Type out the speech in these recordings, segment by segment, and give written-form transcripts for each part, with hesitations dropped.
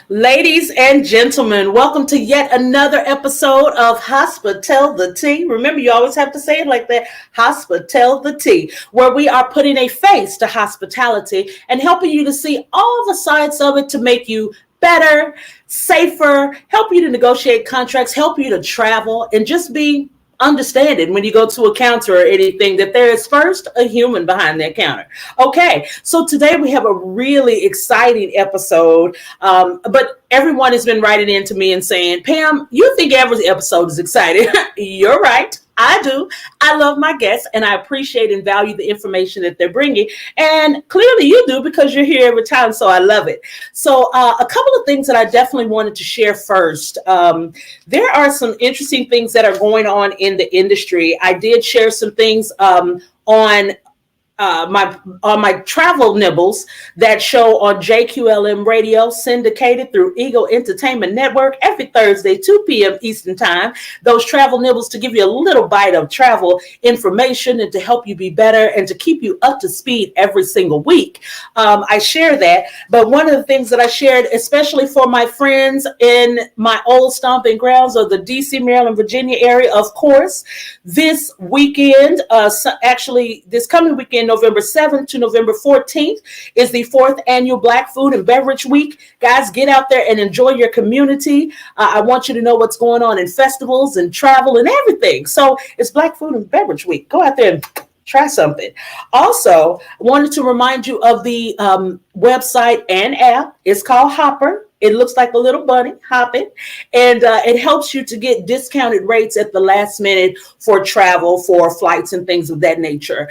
Ladies and gentlemen, welcome to yet another episode of Hospitality. Remember, you always have to say it like that, Hospitality, where we are putting a face to hospitality and helping you to see all the sides of it to make you better, safer, help you to negotiate contracts, help you to travel, and just be understanding when you go to a counter or anything that there is first a human behind that counter. Okay, so today we have a really exciting episode, but everyone has been writing in to me and saying, Pam, you think every episode is exciting. You're right. I do. I love my guests and I appreciate and value the information that they're bringing. And clearly you do because you're here every time. So I love it. So a couple of things that I definitely wanted to share first. There are some interesting things that are going on in the industry. I did share some things on my travel nibbles that show on JQLM Radio, syndicated through Eagle Entertainment Network every Thursday, 2 p.m. Eastern Time. Those travel nibbles to give you a little bite of travel information and to help you be better and to keep you up to speed every single week. I share that. But one of the things that I shared, especially for my friends in my old stomping grounds of the DC, Maryland, Virginia area, of course, this weekend, actually this coming weekend, November 7th to November 14th is the 4th annual Black Food and Beverage Week. Guys, get out there and enjoy your community. I want you to know what's going on in festivals and travel and everything. So it's Black Food and Beverage Week. Go out there and try something. Also, I wanted to remind you of the website and app. It's called Hopper. It looks like a little bunny hopping, and it helps you to get discounted rates at the last minute for travel, for flights and things of that nature.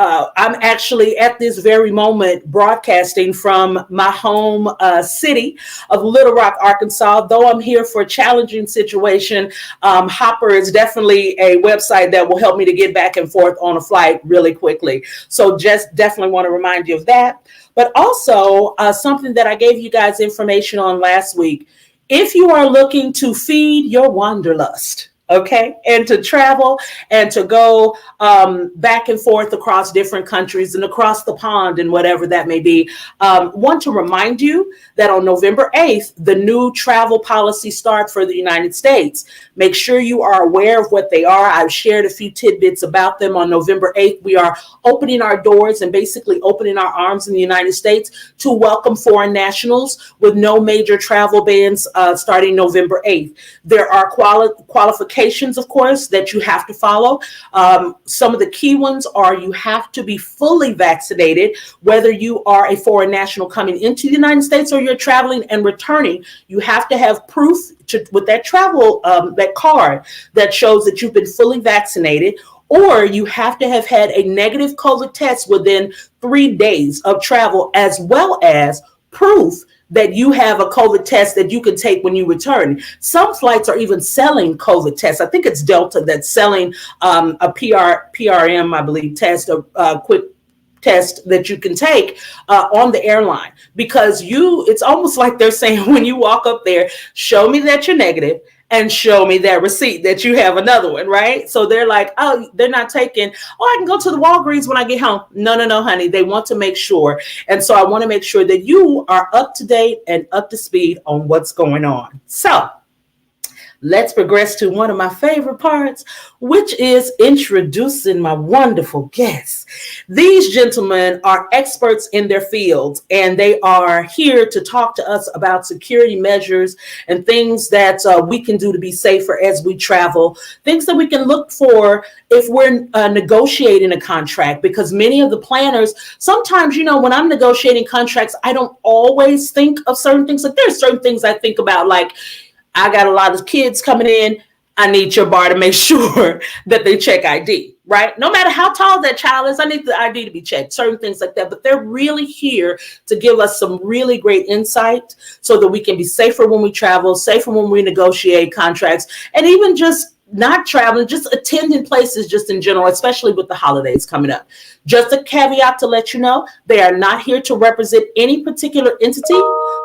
I'm actually at this very moment broadcasting from my home city of Little Rock, Arkansas. Though I'm here for a challenging situation, Hopper is definitely a website that will help me to get back and forth on a flight really quickly. So just definitely want to remind you of that. But also something that I gave you guys information on last week. If you are looking to feed your wanderlust, okay, and to travel and to go back and forth across different countries and across the pond and whatever that may be, want to remind you that on November 8th, the new travel policy starts for the United States. Make sure you are aware of what they are. I've shared a few tidbits about them. On November 8th, we are opening our doors and basically opening our arms in the United States to welcome foreign nationals with no major travel bans starting November 8th. There are qualifications, of course, that you have to follow. Some of the key ones are you have to be fully vaccinated, whether you are a foreign national coming into the United States or you're traveling and returning. You have to have proof with that travel, that card that shows that you've been fully vaccinated, or you have to have had a negative COVID test within 3 days of travel, as well as proof that you have a COVID test that you can take when you return. Some flights are even selling COVID tests. I think it's Delta that's selling a PRM, I believe, test, a quick test that you can take on the airline, because it's almost like they're saying when you walk up there, show me that you're negative and show me that receipt that you have another one, right? So they're like, oh, they're not taking, I can go to the Walgreens when I get home. No, honey. They want to make sure. And so I want to make sure that you are up to date and up to speed on what's going on. So let's progress to one of my favorite parts, which is introducing my wonderful guests. These gentlemen are experts in their fields, and they are here to talk to us about security measures and things that we can do to be safer as we travel, things that we can look for if we're negotiating a contract, because many of the planners, sometimes, when I'm negotiating contracts, I don't always think of certain things. Like there's certain things I think about, like, I got a lot of kids coming in. I need your bar to make sure that they check ID, right? No matter how tall that child is, I need the ID to be checked, certain things like that. But they're really here to give us some really great insight so that we can be safer when we travel, safer when we negotiate contracts, and even just not traveling, just attending places just in general, especially with the holidays coming up. Just a caveat to let you know, they are not here to represent any particular entity,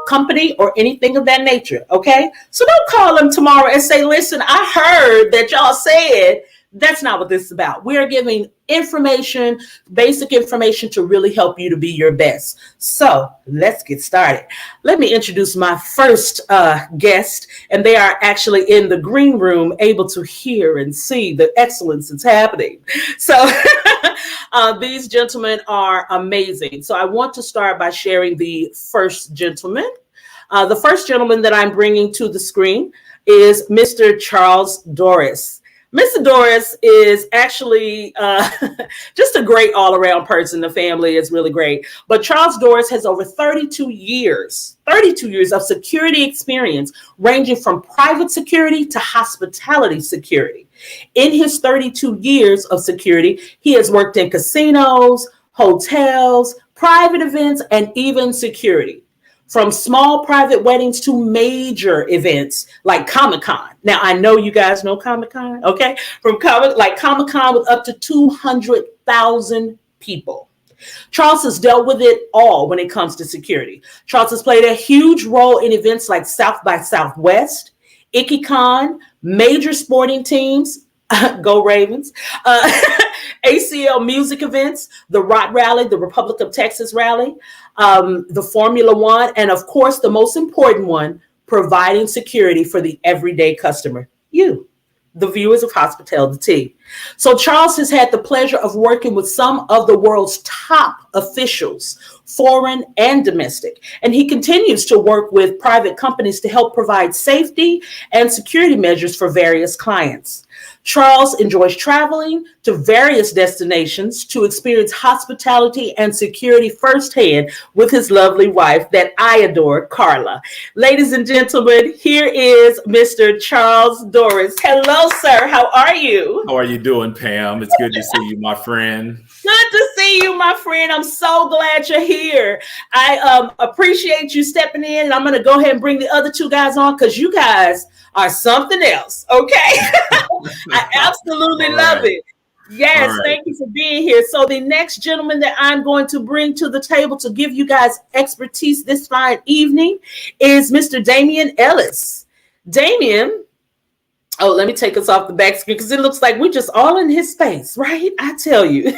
company, or anything of that nature, okay? So don't call them tomorrow and say, listen, I heard that y'all said That's not what this is about. We're giving information, basic information to really help you to be your best. So let's get started. Let me introduce my first guest, and they are actually in the green room, able to hear and see the excellence that's happening. So these gentlemen are amazing. So I want to start by sharing the first gentleman. The first gentleman that I'm bringing to the screen is Mr. Charles Dorris. Mr. Dorris is actually just a great all-around person. The family is really great. But Charles Dorris has over 32 years of security experience, ranging from private security to hospitality security. In his 32 years of security, he has worked in casinos, hotels, private events, and even security. From small private weddings to major events like Comic-Con. Now, I know you guys know Comic-Con, okay? From Comic-Con with up to 200,000 people. Charles has dealt with it all when it comes to security. Charles has played a huge role in events like South by Southwest, ICCCon, major sporting teams, go Ravens, ACL music events, the ROT Rally, the Republic of Texas Rally, the Formula One, and of course, the most important one, providing security for the everyday customer, you, the viewers of Hospitality. So Charles has had the pleasure of working with some of the world's top officials, foreign and domestic, and he continues to work with private companies to help provide safety and security measures for various clients. Charles enjoys traveling to various destinations to experience hospitality and security firsthand with his lovely wife that I adore, Carla. Ladies and gentlemen, here is Mr. Charles Dorris. Hello, sir. How are you? How are you doing, Pam? It's good to see you, my friend. Good to see you, my friend. I'm so glad you're here. I appreciate you stepping in, and I'm going to go ahead and bring the other two guys on because you guys are something else, okay? I absolutely love it. Yes, thank you for being here. So the next gentleman that I'm going to bring to the table to give you guys expertise this fine evening is Mr. Damian Ellis. Damian, let me take us off the back screen because it looks like we're just all in his space, right? I tell you.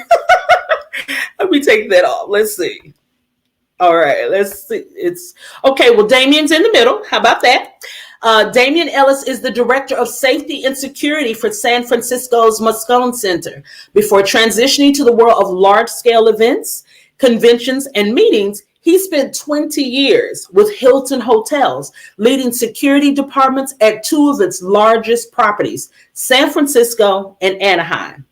Let me take that off. Let's see. All right, let's see. It's okay. Well, Damian's in the middle. How about that? Damian Ellis is the Director of Safety and Security for San Francisco's Moscone Center. Before transitioning to the world of large-scale events, conventions, and meetings, he spent 20 years with Hilton Hotels, leading security departments at two of its largest properties, San Francisco and Anaheim.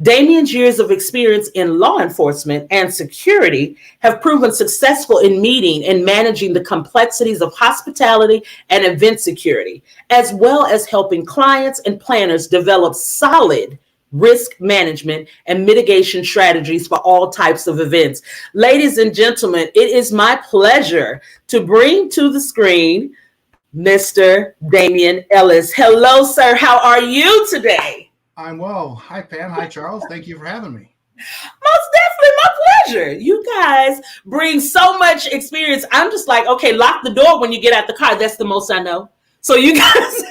Damian's years of experience in law enforcement and security have proven successful in meeting and managing the complexities of hospitality and event security, as well as helping clients and planners develop solid risk management and mitigation strategies for all types of events. Ladies and gentlemen, it is my pleasure to bring to the screen Mr. Damian Ellis. Hello, sir. How are you today? I'm well. Hi, Pam. Hi, Charles. Thank you for having me. Most definitely my pleasure. You guys bring so much experience. I'm just like, okay, lock the door when you get out the car. That's the most I know. So you guys,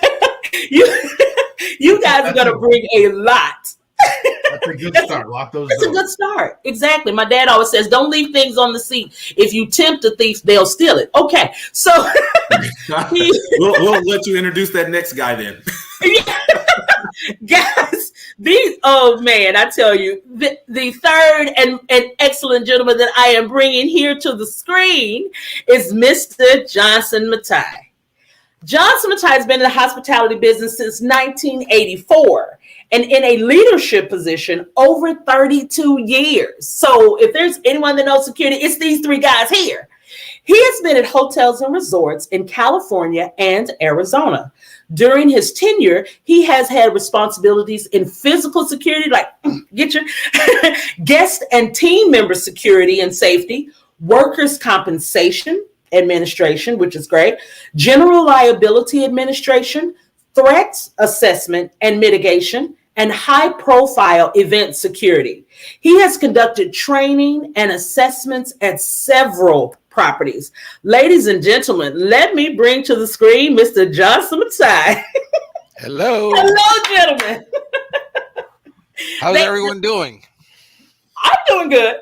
you guys are going to bring a lot. That's a good start. Lock those doors. It's a good start. Exactly. My dad always says, don't leave things on the seat. If you tempt a thief, they'll steal it. Okay. So we'll let you introduce that next guy then. Guys, I tell you, the third and excellent gentleman that I am bringing here to the screen is Mr. Johnson Matai. Johnson Matai has been in the hospitality business since 1984 and in a leadership position over 32 years. So if there's anyone that knows security, it's these three guys here. He has been at hotels and resorts in California and Arizona. During his tenure, he has had responsibilities in physical security, like get your guest and team member security and safety, workers' compensation administration, which is great, general liability administration, threats assessment and mitigation, and high-profile event security. He has conducted training and assessments at several properties. Ladies and gentlemen, let me bring to the screen Mr. Johnson Matai. Hello. Hello, gentlemen. How's everyone doing? I'm doing good.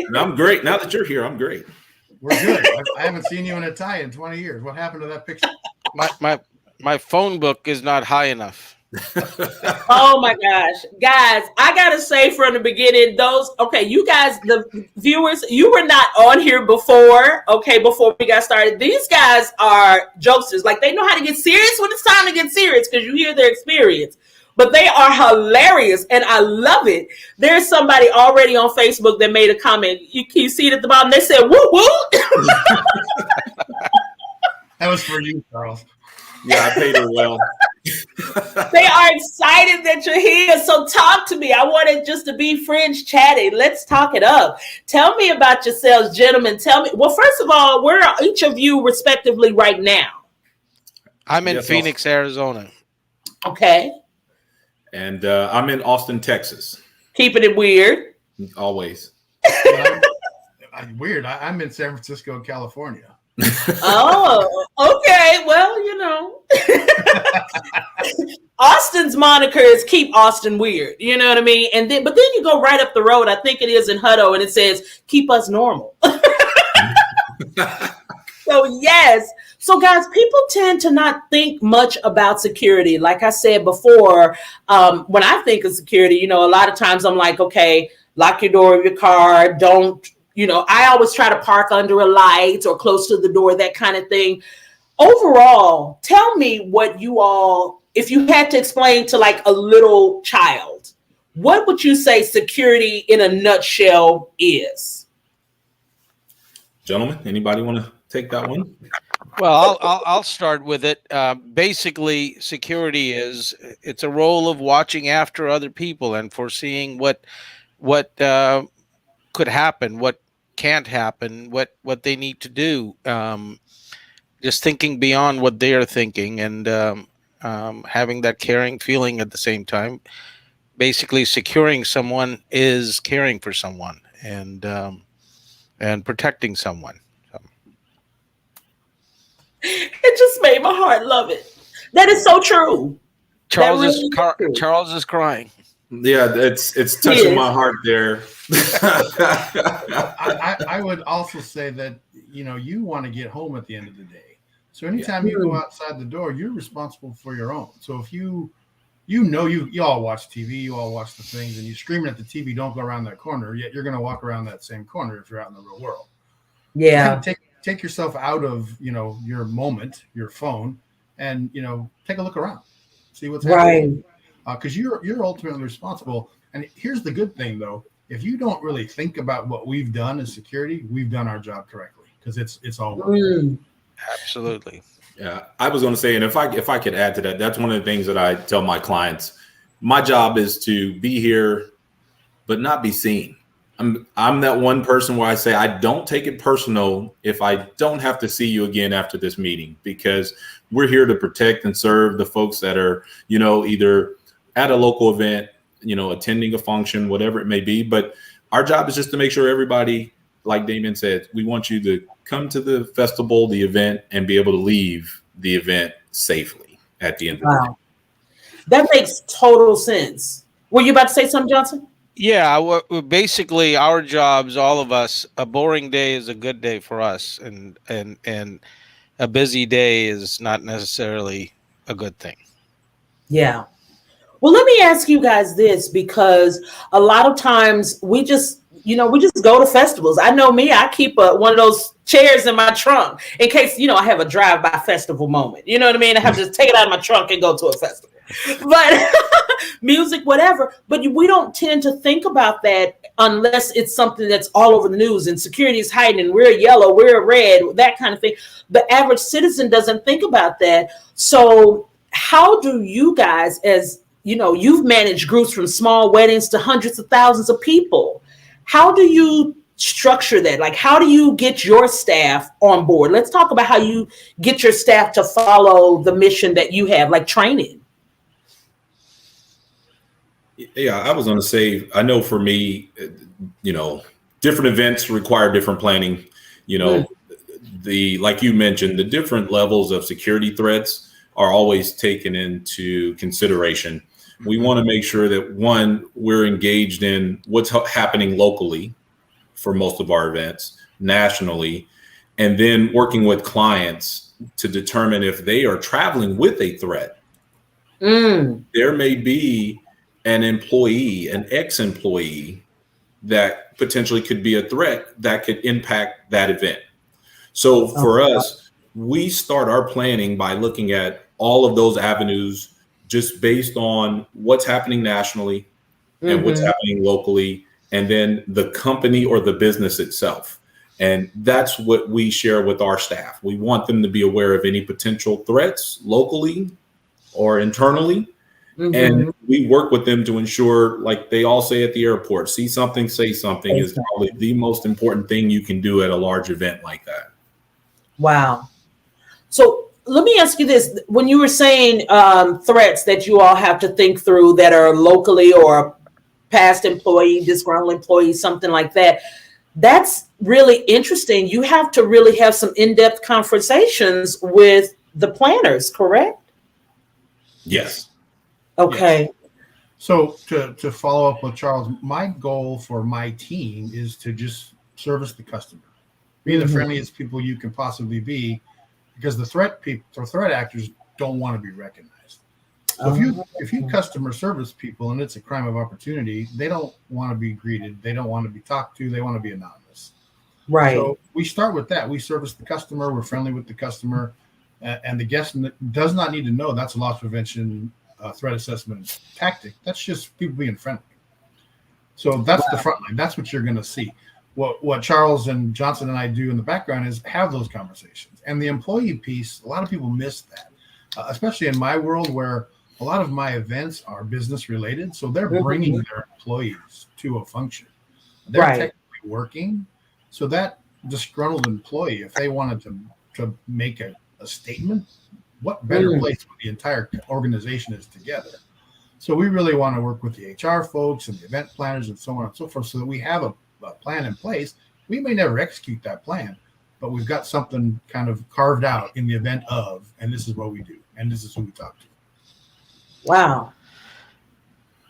And I'm great. Now that you're here, I'm great. We're good. I haven't seen you in a tie in 20 years. What happened to that picture? My phone book is not high enough. Oh my gosh, guys, I gotta say from the beginning, you guys, the viewers, you were not on here before we got started. These guys are jokesters. Like, they know how to get serious when it's time to get serious, because you hear their experience. But they are hilarious, and I love it. There's somebody already on Facebook that made a comment. You see it at the bottom. They said, woo woo. That was for you, Charles. Yeah, I paid her well. They are excited that you're here. So talk to me. I want it just to be friends chatting. Let's talk it up. Tell me about yourselves, gentlemen. Tell me. Well, first of all, where are each of you respectively right now? I'm in Phoenix, Arizona. Okay. And I'm in Austin, Texas. Keeping it weird. Always. Weird. I'm in San Francisco, California. Oh, okay. Well, Austin's moniker is keep Austin weird. You know what I mean? But then you go right up the road. I think it is in Hutto, and it says keep us normal. So yes. So guys, people tend to not think much about security. Like I said before, when I think of security, a lot of times I'm like, okay, lock your door of your car. Don't. I always try to park under a light or close to the door, that kind of thing. Overall, tell me what you all, if you had to explain to like a little child, what would you say security in a nutshell is? Gentlemen, anybody want to take that one? Well, I'll start with it. Basically, security it's a role of watching after other people and foreseeing what could happen, what can't happen, what they need to do. Just thinking beyond what they are thinking, and having that caring feeling at the same time. Basically, securing someone is caring for someone and protecting someone. It just made my heart love it. That is so true. Charles is crying. Yeah, it's touching my heart there. I would also say that you want to get home at the end of the day. So anytime you go outside the door, you're responsible for your own. So if you all watch TV, you all watch the things, and you're screaming at the TV, don't go around that corner. Yet you're going to walk around that same corner if you're out in the real world. Yeah. Take yourself out of your moment, your phone, and take a look around, see what's happening. Right. Because you're ultimately responsible. And here's the good thing, though: if you don't really think about what we've done as security, we've done our job correctly, because it's all working. Absolutely. Yeah, I was going to say, and if I could add to that, that's one of the things that I tell my clients. My job is to be here, but not be seen. I'm that one person where I say I don't take it personal if I don't have to see you again after this meeting, because we're here to protect and serve the folks that are, either at a local event, attending a function, whatever it may be. But our job is just to make sure everybody, like Damien said, we want you to come to the festival, the event, and be able to leave the event safely at the end of the day. That makes total sense. Were you about to say something, Johnson? Yeah, basically our jobs, all of us, a boring day is a good day for us, and a busy day is not necessarily a good thing. Yeah. Well, let me ask you guys this, because a lot of times we just go to festivals. I know me, I keep one of those chairs in my trunk in case, I have a drive-by festival moment. You know what I mean? I have to take it out of my trunk and go to a festival. But music, whatever. But we don't tend to think about that unless it's something that's all over the news and security is hiding, we're yellow, we're red, that kind of thing. The average citizen doesn't think about that. So how do you guys, as you've managed groups from small weddings to hundreds of thousands of people, how do you structure that? Like, how do you get your staff on board? Let's talk about how you get your staff to follow the mission that you have, like training. Yeah, I was going to say, I know for me, different events require different planning. Like you mentioned, the different levels of security threats are always taken into consideration. We want to make sure that, one, we're engaged in what's happening locally for most of our events, nationally, and then working with clients to determine if they are traveling with a threat. There may be an employee, an ex-employee, that potentially could be a threat that could impact that event. So for us, we start our planning by looking at all of those avenues just based on what's happening nationally and what's happening locally, and then the company or the business itself. And that's what we share with our staff. We want them to be aware of any potential threats locally or internally. And we work with them to ensure, like they all say at the airport, see something, say something is probably the most important thing you can do at a large event like that. Wow. So let me ask you this. When you were saying threats that you all have to think through that are locally or past employee, disgruntled employee, something like that, that's really interesting. You have to really have some in-depth conversations with the planners, correct? Yes. Okay. Yes. So to follow up with Charles, my goal for my team is to just service the customer, be the friendliest people you can possibly be, because the threat actors don't want to be recognized. So if you customer service people and it's a crime of opportunity, they don't want to be greeted, they don't want to be talked to, they want to be anonymous. Right. So we start with that. We service the customer, we're friendly with the customer, and the guest does not need to know that's a loss prevention threat assessment tactic. That's just people being friendly. So that's the front line. That's what you're going to see. What Charles and Johnson and I do in the background is have those conversations. And the employee piece, a lot of people miss that, especially in my world where a lot of my events are business related. So they're bringing their employees to a function. They're technically working. So that disgruntled employee, if they wanted to make a statement, what better place when the entire organization is together? So we really want to work with the HR folks and the event planners and so on and so forth, so that we have a plan in place. We may never execute that plan, but we've got something kind of carved out in the event of, and this is what we do, and this is who we talk to. Wow.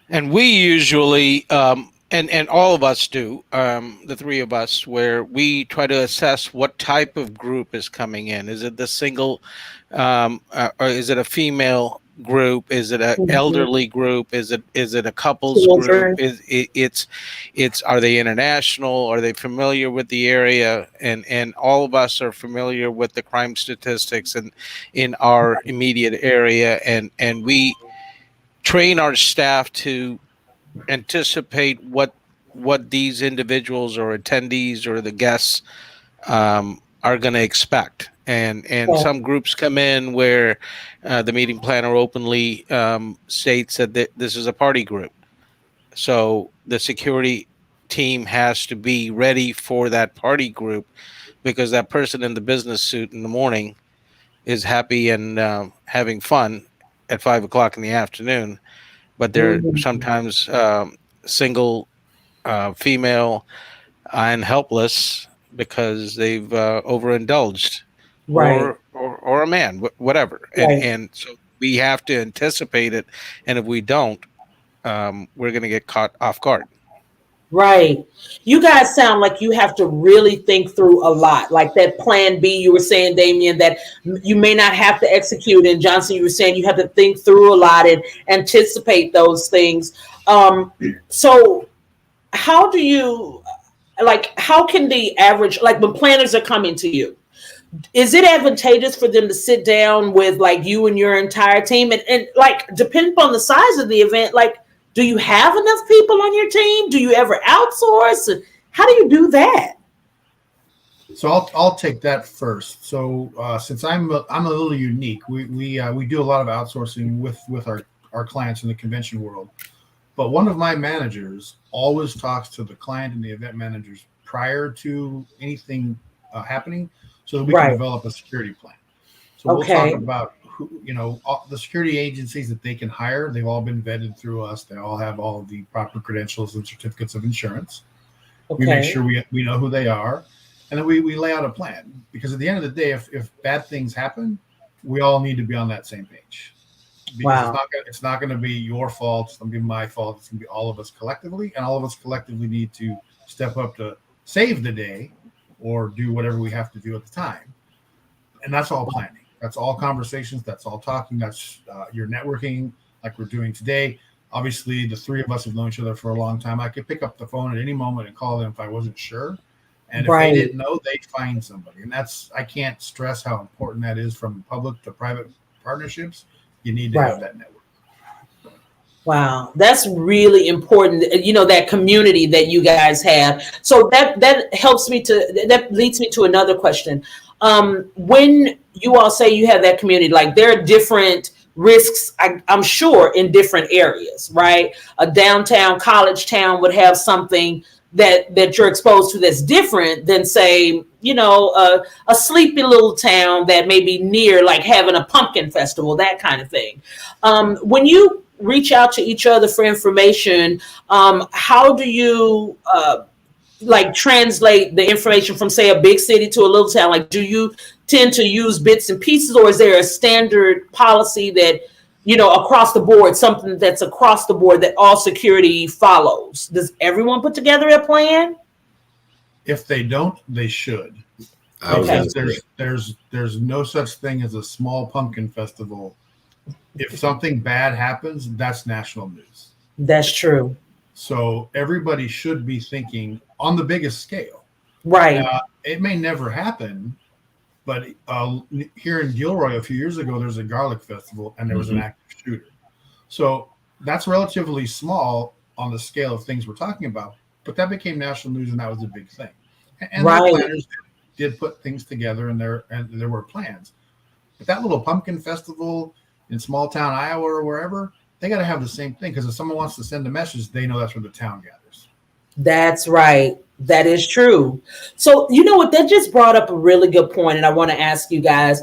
And we usually, and all of us do, the three of us, where we try to assess what type of group is coming in. Is it the single, or is it a female group? Is it an elderly group? Is it a couples group? It's are they international? Are they familiar with the area? And all of us are familiar with the crime statistics and in our immediate area, and we train our staff to anticipate what these individuals or attendees or the guests are going to expect. And some groups come in where the meeting planner openly states that this is a party group. So the security team has to be ready for that party group, because that person in the business suit in the morning is happy and having fun at 5 o'clock in the afternoon, but they're sometimes single, female, and helpless because they've overindulged. Right. Or a man, whatever. Right. And so we have to anticipate it. And if we don't, we're going to get caught off guard. Right. You guys sound like you have to really think through a lot, like that plan B you were saying, Damien, that you may not have to execute. And Johnson, you were saying you have to think through a lot and anticipate those things. So how do you, how can the average, when planners are coming to you, is it advantageous for them to sit down with you and your entire team and depending upon the size of the event, do you have enough people on your team? Do you ever outsource? How do you do that? So I'll take that first. So since I'm a little unique, we do a lot of outsourcing with our clients in the convention world. But one of my managers always talks to the client and the event managers prior to anything happening, so that we can develop a security plan. So we'll talk about the security agencies that they can hire. They've all been vetted through us. They all have all of the proper credentials and certificates of insurance. We make sure we know who they are. And then we lay out a plan, because at the end of the day, if bad things happen, we all need to be on that same page. because Wow. it's not going to be your fault. It's going to be my fault. It's going to be all of us collectively, and all of us collectively need to step up to save the day or do whatever we have to do at the time. And that's all planning. That's all conversations. That's all talking. That's your networking, like we're doing today. Obviously, the three of us have known each other for a long time. I could pick up the phone at any moment and call them if I wasn't sure. And if Right. they didn't know, they'd find somebody. And I can't stress how important that is from public to private partnerships. You need to have that network. Wow, that's really important. That community that you guys have. So that helps me that leads me to another question. When you all say you have that community, like there are different risks, I'm sure, in different areas, right? A downtown college town would have something that you're exposed to that's different than, say, a sleepy little town that may be near, like having a pumpkin festival, that kind of thing. When you reach out to each other for information, how do you translate the information from, say, a big city to a little town? Like, do you tend to use bits and pieces, or is there a standard policy that, across the board, something that's across the board that all security follows? Does everyone put together a plan? If they don't, they should. Okay. There's no such thing as a small pumpkin festival. If something bad happens, that's national news. That's true. So everybody should be thinking on the biggest scale. Right. It may never happen, but here in Gilroy a few years ago, there's a garlic festival and there was an active shooter. So that's relatively small on the scale of things we're talking about, but that became national news and that was a big thing. And the planners did put things together and there were plans. But that little pumpkin festival in small town Iowa or wherever, they got to have the same thing, because if someone wants to send a message, they know that's where the town gathers. That's right. That is true. So, you know what? That just brought up a really good point, and I want to ask you guys.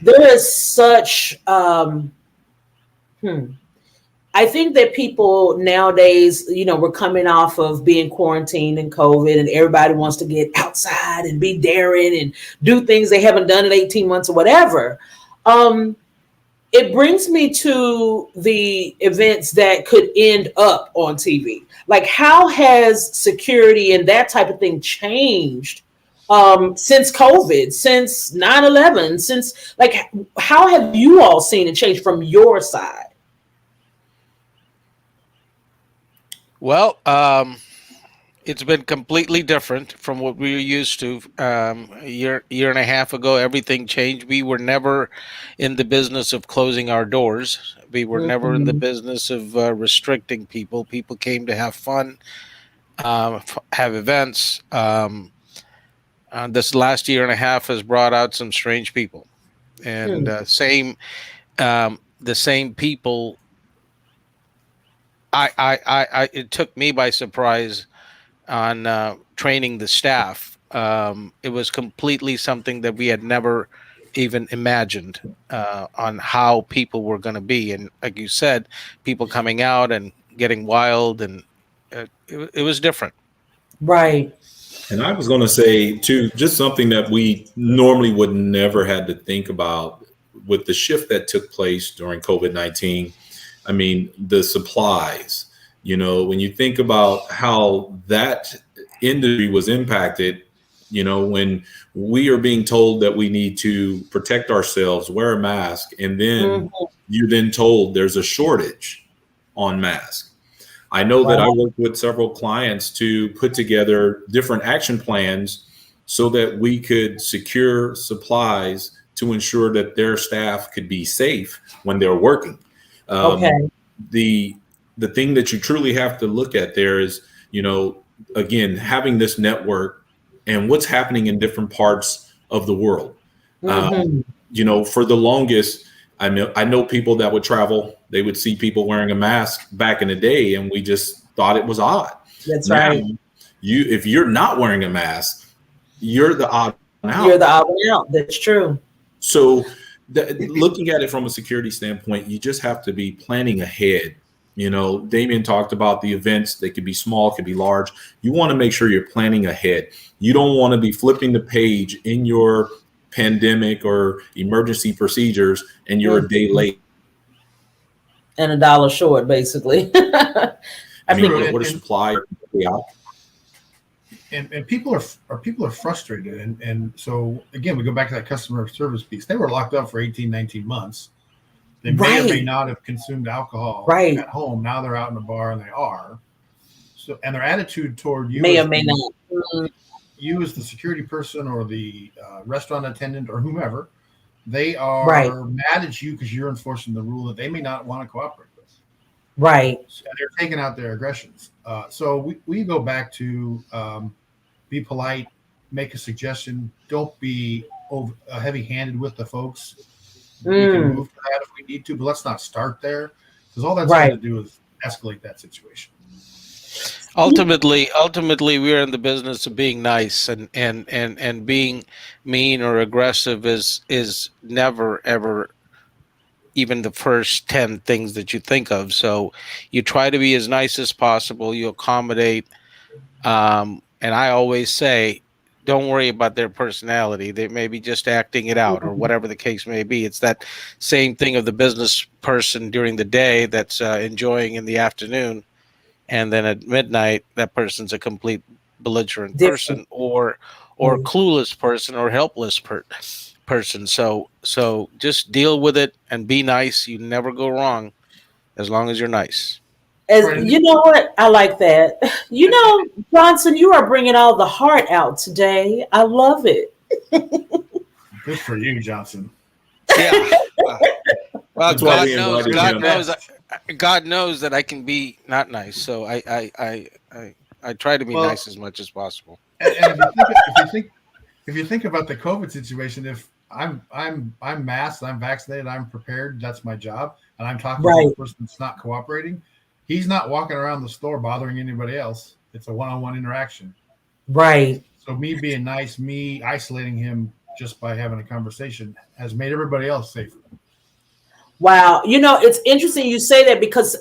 There is such, I think that people nowadays, we're coming off of being quarantined and COVID, and everybody wants to get outside and be daring and do things they haven't done in 18 months or whatever. It brings me to the events that could end up on TV. Like, how has security and that type of thing changed since COVID, since 9/11, since, how have you all seen it change from your side? Well, it's been completely different from what we were used to. A year and a half ago, everything changed. We were never in the business of closing our doors. We were never in the business of restricting people. People came to have fun, have events. This last year and a half has brought out some strange people, and the same people. It took me by surprise on training the staff. It was completely something that we had never even imagined on how people were going to be. And like you said, people coming out and getting wild, and it was different. Right. And I was going to say, too, just something that we normally would never had to think about with the shift that took place during COVID-19. I mean, the supplies, when you think about how that industry was impacted, when we are being told that we need to protect ourselves, wear a mask, and then you're then told there's a shortage on masks. I know that I worked with several clients to put together different action plans so that we could secure supplies to ensure that their staff could be safe when they're working. The thing that you truly have to look at there is, again, having this network and what's happening in different parts of the world. For the longest, I know people that would travel, they would see people wearing a mask back in the day, and we just thought it was odd. That's right. If you're not wearing a mask, you're the odd one out. You're the odd one out. That's true. So looking at it from a security standpoint, you just have to be planning ahead. Damien talked about the events. They could be small, could be large. You want to make sure you're planning ahead. You don't want to be flipping the page in your pandemic or emergency procedures and you're a day late. and a dollar short, basically. I mean, True, what a supply. Yeah. And people are frustrated, and so again we go back to that customer service piece. They were locked up for 18, 19 months. They may or may Right. not have consumed alcohol Right. at home. Now they're out in the bar and they are. So, and their attitude toward you May as or may the, not. you as the security person or the restaurant attendant or whomever, they are Right. mad at you because you're enforcing the rule that they may not want to cooperate with. Right. So they're taking out their aggressions. So we go back to be polite, make a suggestion. Don't be heavy-handed with the folks. We can move to that if we need to, but let's not start there because all that's going to do is escalate that situation. Ultimately, we're in the business of being nice, and being mean or aggressive is never ever even the first 10 things that you think of. So you try to be as nice as possible. You accommodate, and I always say, don't worry about their personality. They may be just acting it out, or whatever the case may be. It's that same thing of the business person during the day that's enjoying in the afternoon, and then at midnight that person's a complete belligerent person, or clueless person, or helpless person. So just deal with it and be nice. You never go wrong as long as you're nice. You know what? I like that. You know, Johnson, you are bringing all the heart out today. I love it. Good for you, Johnson. Yeah. Well, That's why God we knows. invited God him. knows. God knows that I can be not nice. So I try to be nice as much as possible. And if you think about the COVID situation, if I'm masked, I'm vaccinated, I'm prepared, that's my job, and I'm talking to a person that's not cooperating, he's not walking around the store bothering anybody else. It's a one-on-one interaction. Right. So me being nice, me isolating him just by having a conversation has made everybody else safer. Wow. You know, it's interesting you say that because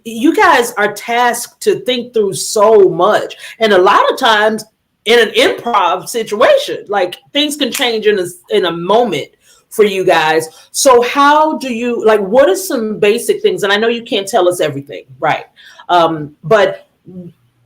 you guys are tasked to think through so much. And a lot of times in an improv situation, like things can change in a moment for you guys. So how do you, like, what are some basic things? And I know you can't tell us everything, right? But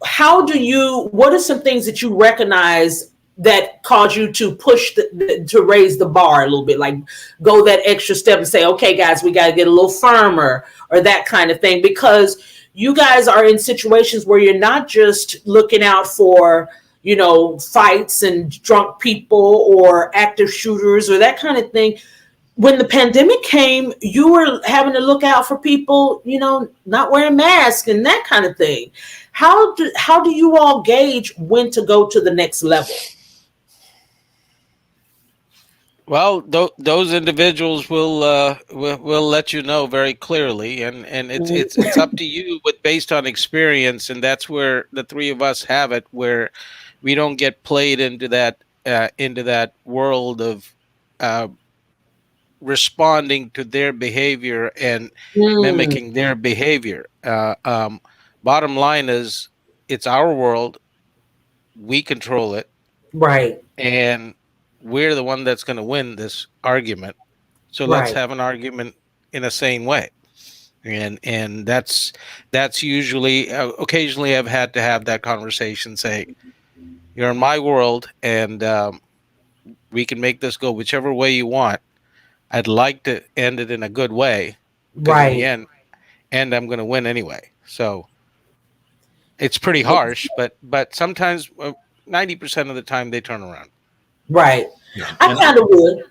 what are some things that you recognize that cause you to push to raise the bar a little bit, like go that extra step and say, okay, guys, we got to get a little firmer, or that kind of thing, because you guys are in situations where you're not just looking out for, you know, fights and drunk people or active shooters or that kind of thing. When the pandemic came, you were having to look out for people, you know, not wearing masks and that kind of thing. How do you all gauge when to go to the next level? Well, those individuals will let you know very clearly, and it's up to you, but based on experience, and that's where the three of us have it, where we don't get played into that world of responding to their behavior and mimicking their behavior. Bottom line is, it's our world, we control it, Right. and we're the one that's going to win this argument. So let's have an argument in a sane way. And that's usually, occasionally I've had to have that conversation, say, you're in my world, and we can make this go whichever way you want. I'd like to end it in a good way. Right. In the end, I'm going to win anyway. So it's pretty harsh, but sometimes 90% of the time they turn around. Right. Yeah. I kind of would.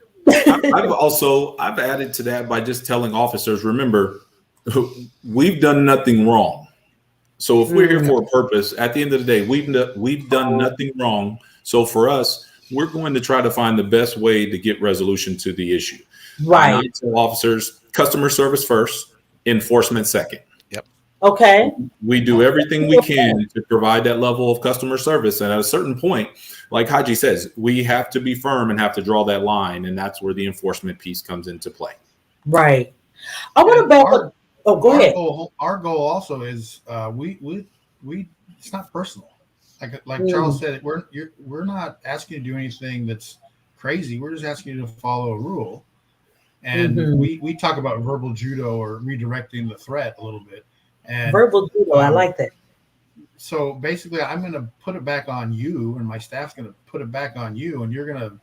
I've added to that by just telling officers, remember, we've done nothing wrong. So if we're here for a purpose, at the end of the day, we've done nothing wrong. So for us, we're going to try to find the best way to get resolution to the issue. Right. And I tell officers, customer service first, enforcement second. Yep. Okay. We do everything we can to provide that level of customer service. And at a certain point, like Haji says, we have to be firm and have to draw that line. And that's where the enforcement piece comes into play. Right. I want to back up. Oh, go ahead. Our goal also is we it's not personal. Like Charles said, we're not asking you to do anything that's crazy. We're just asking you to follow a rule. And we talk about verbal judo or redirecting the threat a little bit. And verbal judo, I like that. So basically, I'm going to put it back on you, and my staff's going to put it back on you, and you're going to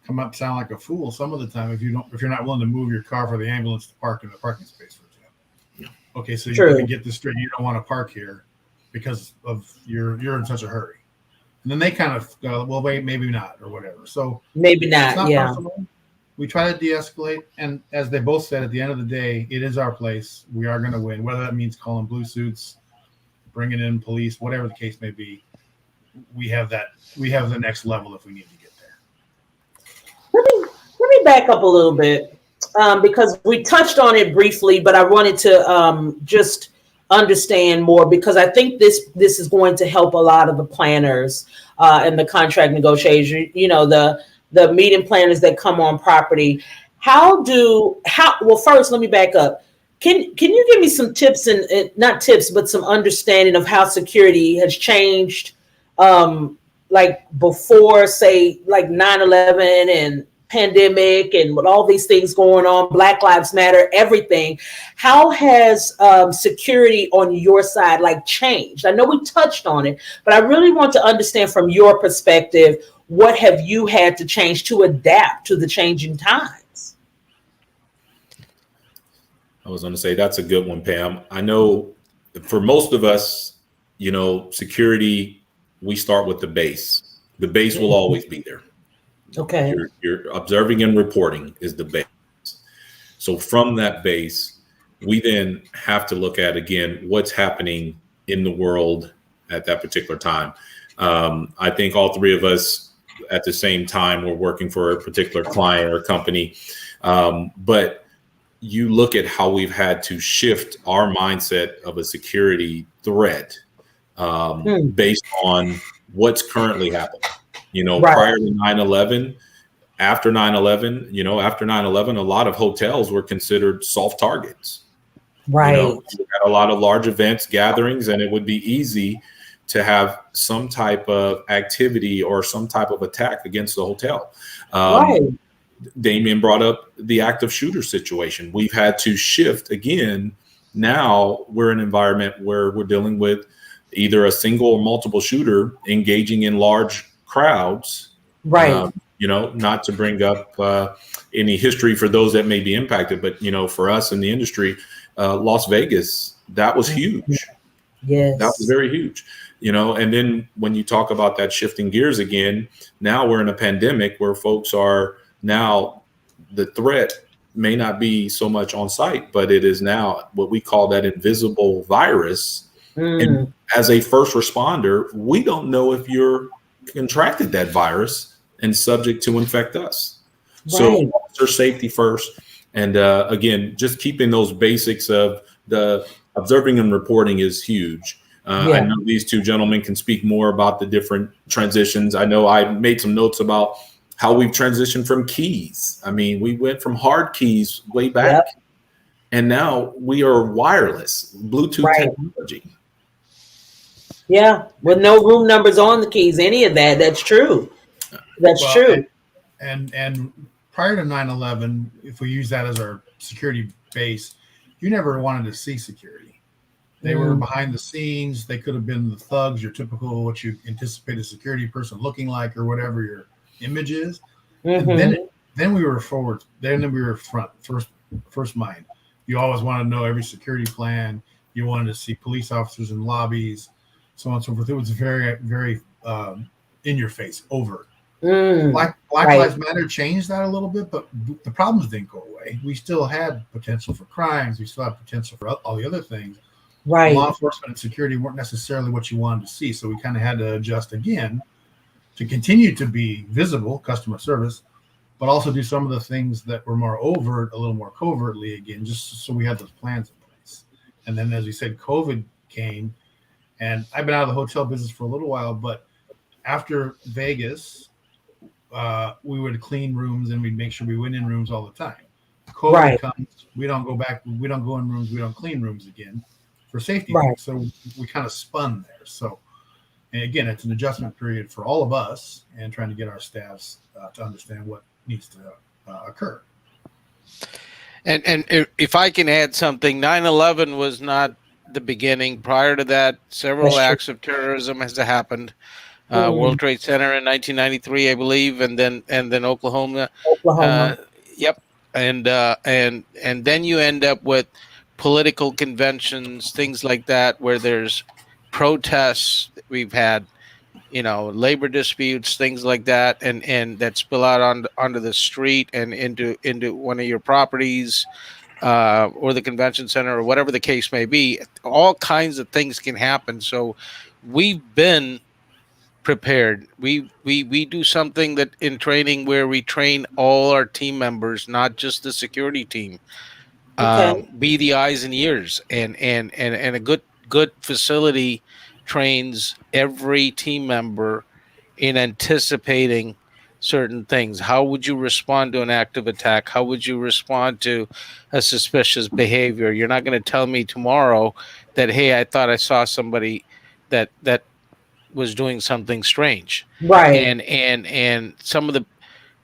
come up sound like a fool some of the time if you're not willing to move your car for the ambulance to park in the parking space, for example. Yeah. Okay, so you're going to get this straight. You don't want to park here because of you're in such a hurry. And then they kind of go, well, wait, maybe not, or whatever. So maybe not, yeah. Personal. We try to de-escalate, and as they both said, at the end of the day, it is our place. We are going to win, whether that means calling blue suits, bringing in police, whatever the case may be. We have the next level if we need to get there. Let me back up a little bit because we touched on it briefly, but I wanted to just understand more because I think this is going to help a lot of the planners and the contract negotiators. You know, the meeting planners that come on property. Well, first, let me back up. Can you give me some tips and not tips, but some understanding of how security has changed, like before, say, like 9/11 and pandemic and with all these things going on, Black Lives Matter, everything. How has security on your side like changed? I know we touched on it, but I really want to understand from your perspective, what have you had to change to adapt to the changing times? I was going to say that's a good one, Pam. I know for most of us, you know, security, we start with the base. The base will always be there. Okay. You're observing and reporting is the base. So from that base, we then have to look at, again, what's happening in the world at that particular time. I think all three of us at the same time were working for a particular client or company. But you look at how we've had to shift our mindset of a security threat based on what's currently happening. You know, prior to 9/11, after 9/11, you know, after 9/11, a lot of hotels were considered soft targets. Right. You know, you had a lot of large events, gatherings, and it would be easy to have some type of activity or some type of attack against the hotel. Damien brought up the active shooter situation. We've had to shift again. Now we're in an environment where we're dealing with either a single or multiple shooter engaging in large crowds. Right. You know, not to bring up any history for those that may be impacted, but, you know, for us in the industry, Las Vegas, that was huge. Yes. That was very huge. You know, and then when you talk about that shifting gears again, now we're in a pandemic where folks are now, the threat may not be so much on site, but it is now what we call that invisible virus. And as a first responder, we don't know if you're contracted that virus and subject to infect us. So officer safety first. And again, just keeping those basics of the observing and reporting is huge. I know these two gentlemen can speak more about the different transitions. I know I made some notes about how we've transitioned from keys. I mean, we went from hard keys way back, and now we are wireless, Bluetooth technology. Yeah, with no room numbers on the keys, any of that. That's true. That's true. And prior to 9/11, if we use that as our security base, you never wanted to see security. They were behind the scenes. They could have been the thugs, your typical what you anticipate a security person looking like, or whatever your image is. And then we were forward. Then we were front, first mind. You always want to know every security plan. You wanted to see police officers in lobbies, so on and so forth. It was very, very in your face, overt. Black Lives Matter changed that a little bit, but the problems didn't go away. We still had potential for crimes. We still had potential for all the other things. Law enforcement and security weren't necessarily what you wanted to see, so we kind of had to adjust again to continue to be visible, customer service, but also do some of the things that were more overt, a little more covertly again, just so we had those plans in place. And then, as we said, COVID came, and I've been out of the hotel business for a little while, but after Vegas, we would clean rooms and we'd make sure we went in rooms all the time. COVID comes, we don't go back, we don't go in rooms, we don't clean rooms again for safety. So we kind of spun there. So, and again, it's an adjustment period for all of us and trying to get our staffs to understand what needs to occur. And if I can add something, 9/11 was not the beginning. Prior to that, several acts of terrorism has happened. World Trade Center in 1993, I believe, and then Oklahoma. Yep, and then you end up with political conventions, things like that, where there's protests. We've had, labor disputes, things like that, and that spill out onto the street and into one of your properties, or the convention center, or whatever the case may be. All kinds of things can happen. So we've been prepared. We do something that in training where we train all our team members, not just the security team. Be the eyes and ears, and a good facility trains every team member in anticipating certain things. How would you respond to an active attack? How would you respond to a suspicious behavior? You're not going to tell me tomorrow that, hey, I thought I saw somebody that was doing something strange. Right. And some of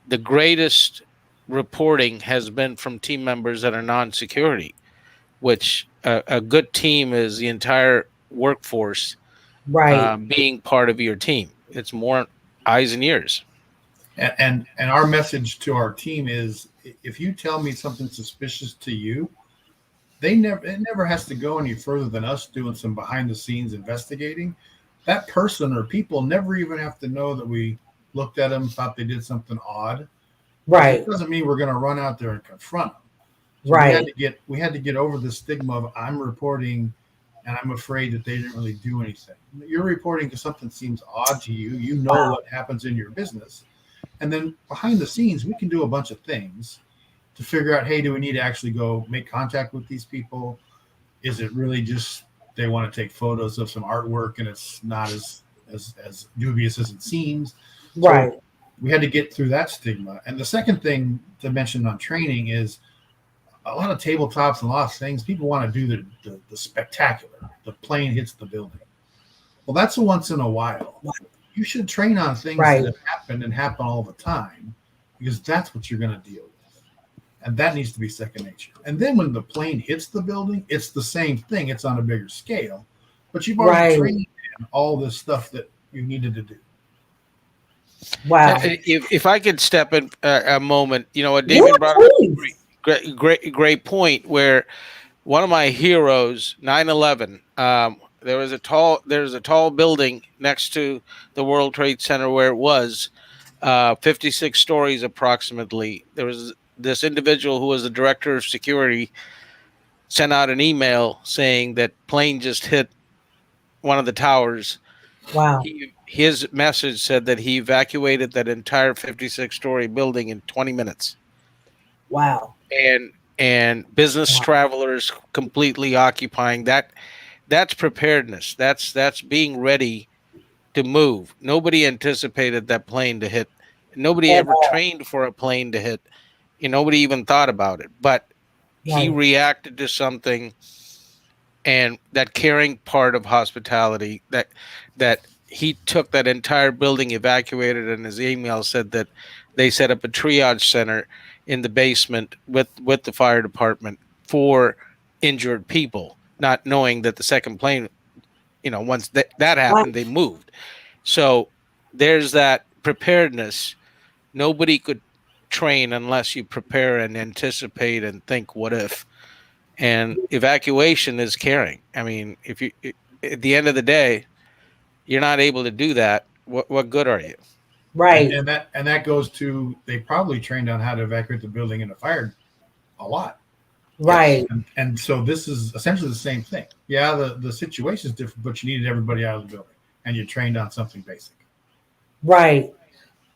the greatest reporting has been from team members that are non-security, which a good team is the entire workforce, right, being part of your team. It's more eyes and ears. And our message to our team is, if you tell me something suspicious to you, it never has to go any further than us doing some behind the scenes investigating. That person or people never even have to know that we looked at them, thought they did something odd. Right. It doesn't mean we're going to run out there and confront them. So right. We had to get over the stigma of I'm reporting and I'm afraid that they didn't really do anything. You're reporting because something seems odd to you. You know what happens in your business. And then behind the scenes, we can do a bunch of things to figure out, hey, do we need to actually go make contact with these people? Is it really just they want to take photos of some artwork and it's not as dubious as it seems? Right. So we had to get through that stigma. And the second thing to mention on training is a lot of tabletops and a lot of things. People want to do the spectacular. The plane hits the building. Well, that's a once in a while. You should train on things that have happened and happen all the time, because that's what you're going to deal with. And that needs to be second nature. And then when the plane hits the building, it's the same thing. It's on a bigger scale. But you've already trained in all this stuff that you needed to do. Wow. If I could step in a moment, David brought up a great point, where one of my heroes, 9/11, there's a tall building next to the World Trade Center where it was, 56 stories approximately. There was this individual who was the director of security, sent out an email saying that plane just hit one of the towers. Wow. His message said that he evacuated that entire 56-story building in 20 minutes. Wow. And business travelers completely occupying that. That's preparedness. That's being ready to move. Nobody anticipated that plane to hit. Nobody ever trained for a plane to hit. Nobody even thought about it. But he reacted to something, and that caring part of hospitality, that he took that entire building, evacuated, and his email said that they set up a triage center in the basement with the fire department for injured people, not knowing that the second plane, once that happened, they moved. So there's that preparedness. Nobody could train unless you prepare and anticipate and think, what if? And evacuation is caring. I mean, if you, at the end of the day, you're not able to do that, what good are you? Right. And that goes to, they probably trained on how to evacuate the building in a fire a lot. Right. And so this is essentially the same thing. Yeah, the situation is different, but you needed everybody out of the building, and you trained on something basic. Right.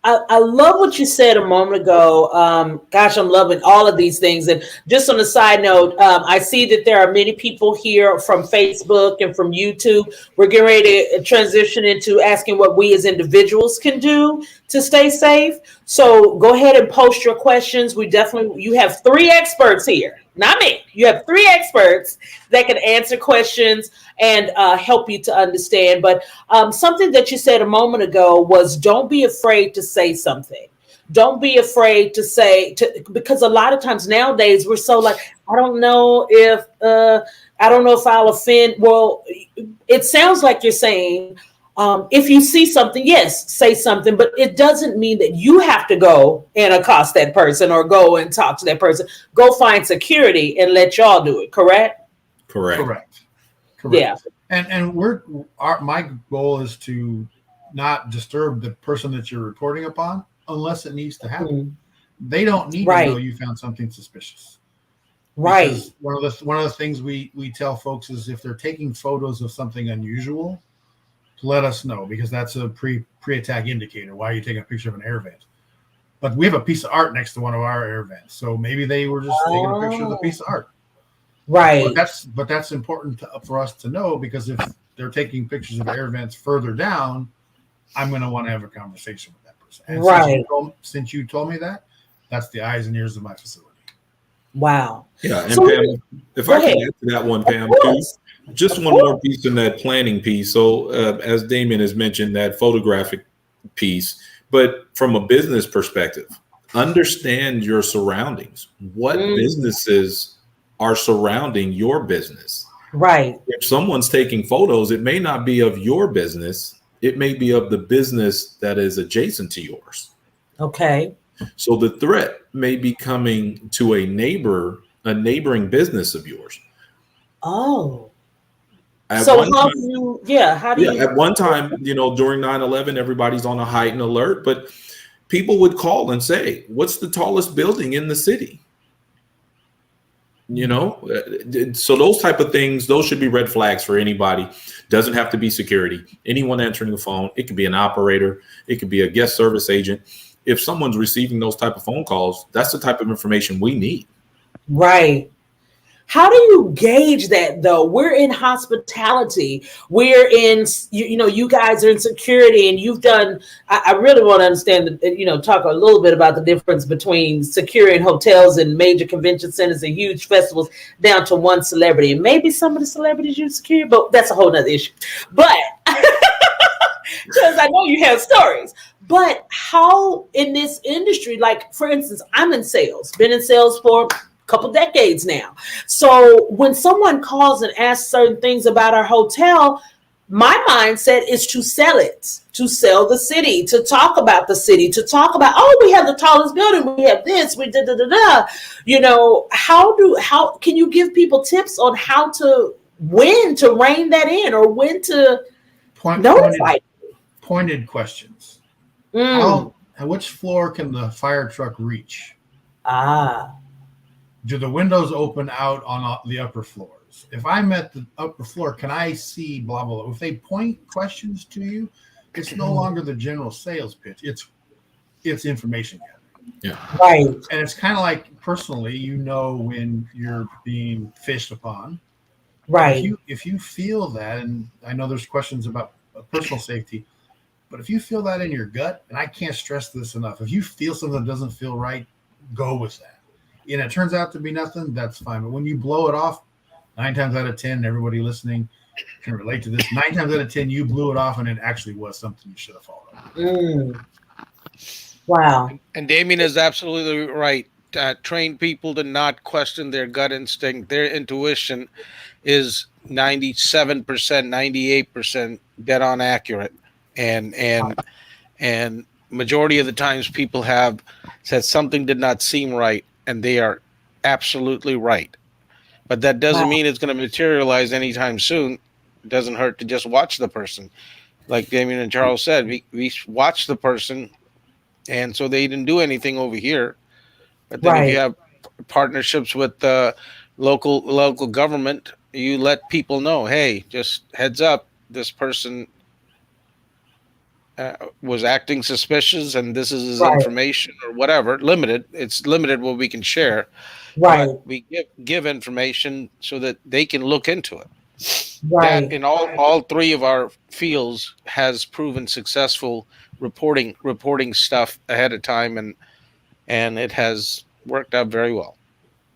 I love what you said a moment ago. Gosh, I'm loving all of these things. And just on a side note, I see that there are many people here from Facebook and from YouTube. We're getting ready to transition into asking what we as individuals can do to stay safe. So go ahead and post your questions. You have 3 experts here, not me. You have 3 experts that can answer questions and help you to understand. But something that you said a moment ago was, don't be afraid to say something. Don't be afraid to say, because a lot of times nowadays we're so like, I don't know if I'll offend. Well, it sounds like you're saying, if you see something, yes, say something, but it doesn't mean that you have to go and accost that person or go and talk to that person. Go find security and let y'all do it. Correct? Correct. Yeah. And my goal is to not disturb the person that you're reporting upon unless it needs to happen. Mm-hmm. They don't need to know you found something suspicious. Right. Because one of the things we tell folks is if they're taking photos of something unusual, to let us know, because that's a pre-attack indicator. Why are you taking a picture of an air vent? But we have a piece of art next to one of our air vents, so maybe they were just taking a picture of the piece of art. Right. But that's important for us to know, because if they're taking pictures of air vents further down, I'm going to want to have a conversation with that person. And right. Since you told me that, that's the eyes and ears of my facility. Wow. Yeah, and so, Pam, if I can add to that one, Pam, too, just one more piece in that planning piece. So, as Damien has mentioned, that photographic piece, but from a business perspective, understand your surroundings. What businesses are surrounding your business? Right. If someone's taking photos, it may not be of your business. It may be of the business that is adjacent to yours. Okay. So the threat may be coming to a neighboring business of yours. Oh. At so how do you, at one time, during 9/11, everybody's on a heightened alert, but people would call and say, what's the tallest building in the city? So those type of things, those should be red flags for anybody. Doesn't have to be security. Anyone answering the phone, it could be an operator, it could be a guest service agent. If someone's receiving those type of phone calls, that's the type of information we need. Right. How do you gauge that, though? We're in hospitality. We're in, you guys are in security, and you've done, I really want to understand, talk a little bit about the difference between securing hotels and major convention centers and huge festivals down to one celebrity. And maybe some of the celebrities you secure, but that's a whole nother issue. But, because I know you have stories. But how in this industry, like, for instance, I'm in sales, been in sales for couple decades now. So when someone calls and asks certain things about our hotel, my mindset is to sell it, to sell the city, to talk about the city, to talk about, we have the tallest building, we have this, we how can you give people tips on how to when to rein that in or when to notify? Pointed questions. Which floor can the fire truck reach? Do the windows open out on the upper floors? If I'm at the upper floor, can I see blah, blah, blah? If they point questions to you, it's no longer the general sales pitch. It's information gathering. Yeah. Right. And it's kind of like personally, when you're being fished upon. Right. If you feel that, and I know there's questions about personal safety, but if you feel that in your gut, and I can't stress this enough, if you feel something that doesn't feel right, go with that. And it turns out to be nothing, that's fine. But when you blow it off, 9 times out of 10, everybody listening can relate to this. 9 times out of 10, you blew it off, and it actually was something you should have followed. Wow. And Damien is absolutely right. Train people to not question their gut instinct. Their intuition is 97%, 98% dead on accurate. And majority of the times people have said something did not seem right, and they are absolutely right. But that doesn't mean it's going to materialize anytime soon. It doesn't hurt to just watch the person. Like Damien and Charles said, we watch the person, and so they didn't do anything over here. But then if you have partnerships with the local government, you let people know, hey, just heads up, this person was acting suspicious, and this is his information or whatever. It's limited what we can share. Right. But we give information so that they can look into it. Right. That in all three of our fields has proven successful reporting stuff ahead of time, and it has worked out very well.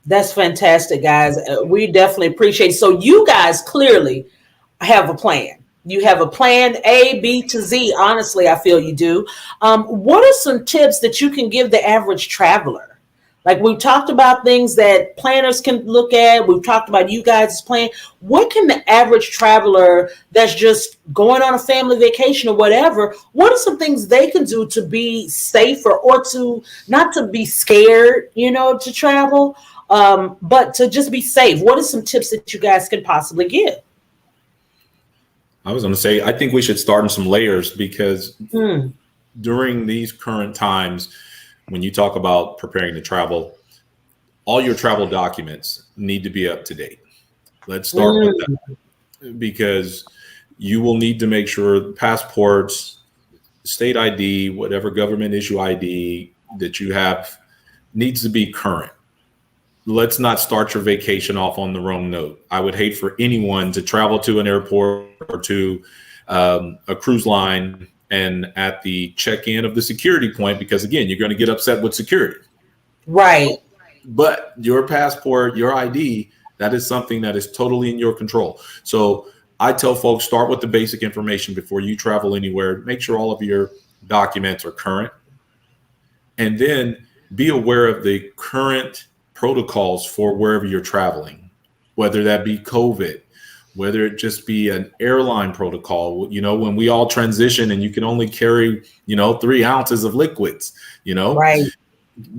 That's fantastic, guys. We definitely appreciate it. So you guys clearly have a plan. You have a plan A, B to Z. Honestly, I feel you do. What are some tips that you can give the average traveler? Like we've talked about things that planners can look at. We've talked about you guys' plan. What can the average traveler that's just going on a family vacation or whatever, what are some things they can do to be safer or to not to be scared, to travel, but to just be safe? What are some tips that you guys can possibly give? I was going to say, I think we should start in some layers because during these current times, when you talk about preparing to travel, all your travel documents need to be up to date. Let's start with that because you will need to make sure passports, state ID, whatever government issue ID that you have needs to be current. Let's not start your vacation off on the wrong note. I would hate for anyone to travel to an airport or to a cruise line and at the check-in of the security point, because again, you're going to get upset with security. Right. But your passport, your ID, that is something that is totally in your control. So I tell folks, start with the basic information before you travel anywhere. Make sure all of your documents are current. And then be aware of the current protocols for wherever you're traveling, whether that be COVID, whether it just be an airline protocol, when we all transition and you can only carry, 3 ounces of liquids, Right.